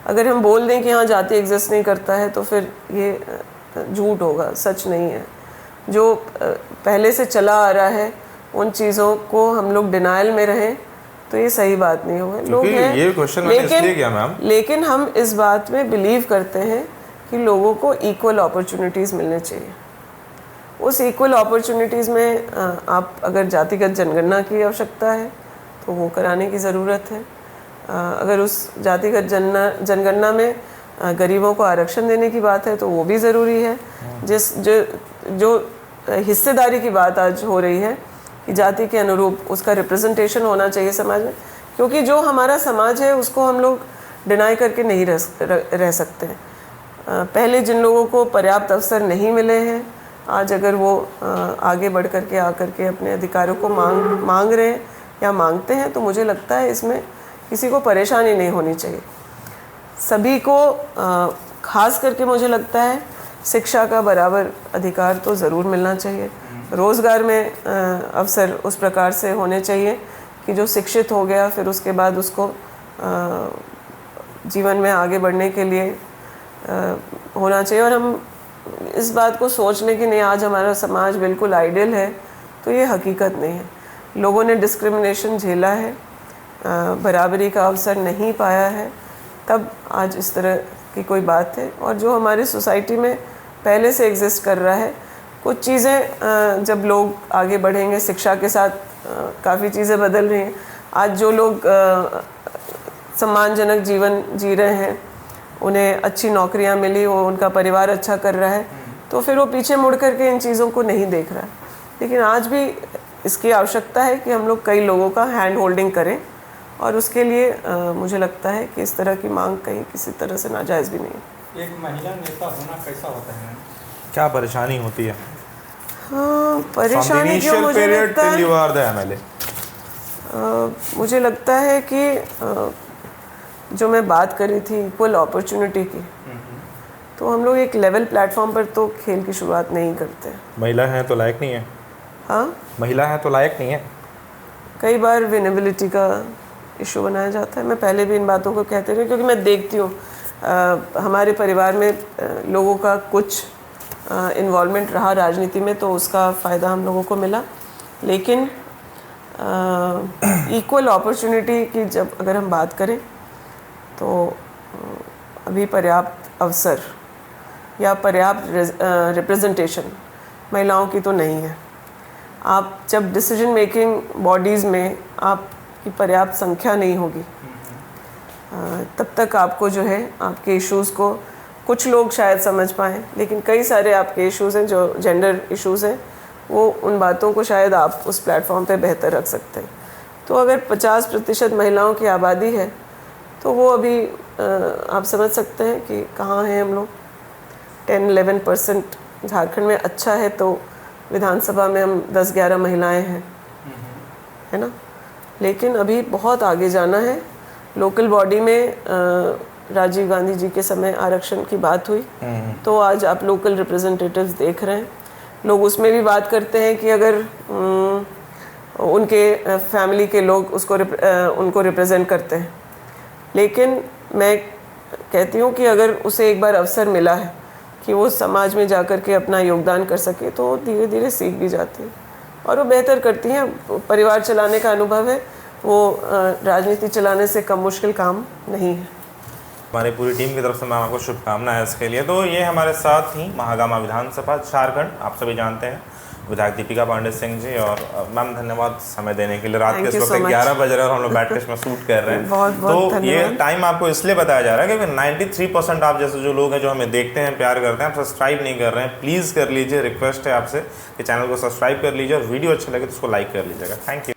B: अगर हम बोल दें कि हाँ जाति एग्जिस्ट नहीं करता है तो फिर ये झूठ होगा, सच नहीं है। जो पहले से चला आ रहा है उन चीज़ों को हम लोग डिनाइल में रहें तो ये सही बात नहीं होगा। लोग हैं,
A: ये क्वेश्चन मैंने इसलिए किया मैम,
B: लेकिन हम इस बात में बिलीव करते हैं कि लोगों को इक्वल अपॉर्चुनिटीज़ मिलने चाहिए। उस इक्वल अपॉर्चुनिटीज़ में आप अगर जातिगत जनगणना की आवश्यकता है तो वो कराने की ज़रूरत है। अगर उस जातिगत जनगणना में गरीबों को आरक्षण देने की बात है तो वो भी ज़रूरी है। जो हिस्सेदारी की बात आज हो रही है कि जाति के अनुरूप उसका रिप्रेजेंटेशन होना चाहिए समाज में, क्योंकि जो हमारा समाज है उसको हम लोग डिनाई करके नहीं रह सकते हैं। पहले जिन लोगों को पर्याप्त अवसर नहीं मिले हैं, आज अगर वो आगे बढ़ कर के आकर के अपने अधिकारों को मांग रहे हैं या मांगते हैं तो मुझे लगता है इसमें किसी को परेशानी नहीं होनी चाहिए। सभी को खास करके मुझे लगता है शिक्षा का बराबर अधिकार तो ज़रूर मिलना चाहिए। रोज़गार में अवसर उस प्रकार से होने चाहिए कि जो शिक्षित हो गया फिर उसके बाद उसको जीवन में आगे बढ़ने के लिए होना चाहिए। और हम इस बात को सोच लें कि नहीं आज हमारा समाज बिल्कुल आइडियल है, तो ये हकीकत नहीं है। लोगों ने डिस्क्रिमिनेशन झेला है, बराबरी का अवसर नहीं पाया है, तब आज इस तरह की कोई बात है। और जो हमारी सोसाइटी में पहले से एग्जिस्ट कर रहा है, कुछ चीज़ें जब लोग आगे बढ़ेंगे शिक्षा के साथ काफ़ी चीज़ें बदल रही हैं। आज जो लोग सम्मानजनक जीवन जी रहे हैं, उन्हें अच्छी नौकरियां मिली, वो उनका परिवार अच्छा कर रहा है, तो फिर वो पीछे मुड़ करके इन चीज़ों को नहीं देख रहा है। लेकिन आज भी इसकी आवश्यकता है कि हम लोग कई लोगों का हैंड होल्डिंग करें, और उसके लिए मुझे लगता है कि इस तरह की मांग कहीं किसी तरह से नाजायज़ भी नहीं है।
C: एक महिला नेता होना कैसा होता है?
A: क्या परेशानी होती है?
B: हाँ, परेशानी क्यों मुझे लगता है, मुझे लगता है कि जो मैं बात करी थी इक्वल अपॉर्चुनिटी की, तो हम लोग एक लेवल प्लेटफॉर्म पर तो खेल की शुरुआत नहीं करते।
A: महिला है तो लायक नहीं है।
B: हाँ,
A: महिला है तो लायक नहीं है।
B: कई बार विनेबिलिटी का इशू बनाया जाता है। मैं पहले भी इन बातों को कहते रही, क्योंकि मैं देखती हूँ हमारे परिवार में लोगों का कुछ इन्वॉल्वमेंट रहा राजनीति में, तो उसका फ़ायदा हम लोगों को मिला। लेकिन इक्वल अपॉर्चुनिटी की जब अगर हम बात करें तो अभी पर्याप्त अवसर या पर्याप्त रिप्रेजेंटेशन महिलाओं की तो नहीं है। आप जब डिसीजन मेकिंग बॉडीज़ में आपकी पर्याप्त संख्या नहीं होगी, तब तक आपको जो है आपके इश्यूज़ को कुछ लोग शायद समझ पाएँ, लेकिन कई सारे आपके इश्यूज़ हैं जो जेंडर इश्यूज़ हैं, वो उन बातों को शायद आप उस प्लेटफॉर्म पे बेहतर रख सकते हैं। तो अगर 50% महिलाओं की आबादी है तो वो अभी आप समझ सकते हैं कि कहाँ हैं हम लोग। 10-11% झारखंड में अच्छा है, तो विधानसभा में हम 10-11 महिलाएं हैं, है ना। लेकिन अभी बहुत आगे जाना है। लोकल बॉडी में राजीव गांधी जी के समय आरक्षण की बात हुई, तो आज आप लोकल रिप्रेजेंटेटिव्स देख रहे हैं। लोग उसमें भी बात करते हैं कि अगर उनके फैमिली के लोग उनको रिप्रेजेंट करते हैं, लेकिन मैं कहती हूँ कि अगर उसे एक बार अवसर मिला है कि वो समाज में जाकर के अपना योगदान कर सके, तो धीरे धीरे सीख भी जाती है और वो बेहतर करती हैं। परिवार चलाने का अनुभव है, वो राजनीति चलाने से कम मुश्किल काम नहीं है।
A: हमारी पूरी टीम की तरफ से मैम आपको शुभकामनाएं इसके लिए। तो ये हमारे साथ ही महागामा विधानसभा झारखंड, आप सभी जानते हैं, विधायक दीपिका पांडे सिंह जी। और मैम धन्यवाद समय देने के लिए। रात के इस वक्त 11 बज रहे हैं और हम लोग बैठ के इसमें शूट कर रहे हैं। तो ये टाइम आपको इसलिए बताया जा रहा है क्योंकि 93% आप जैसे जो लोग हैं जो हमें देखते हैं, प्यार करते हैं, आप सब्सक्राइब नहीं कर रहे हैं। प्लीज़ कर लीजिए, रिक्वेस्ट है आपसे कि चैनल को सब्सक्राइब कर लीजिए और वीडियो अच्छा लगे तो उसको लाइक कर लीजिएगा। Thank you.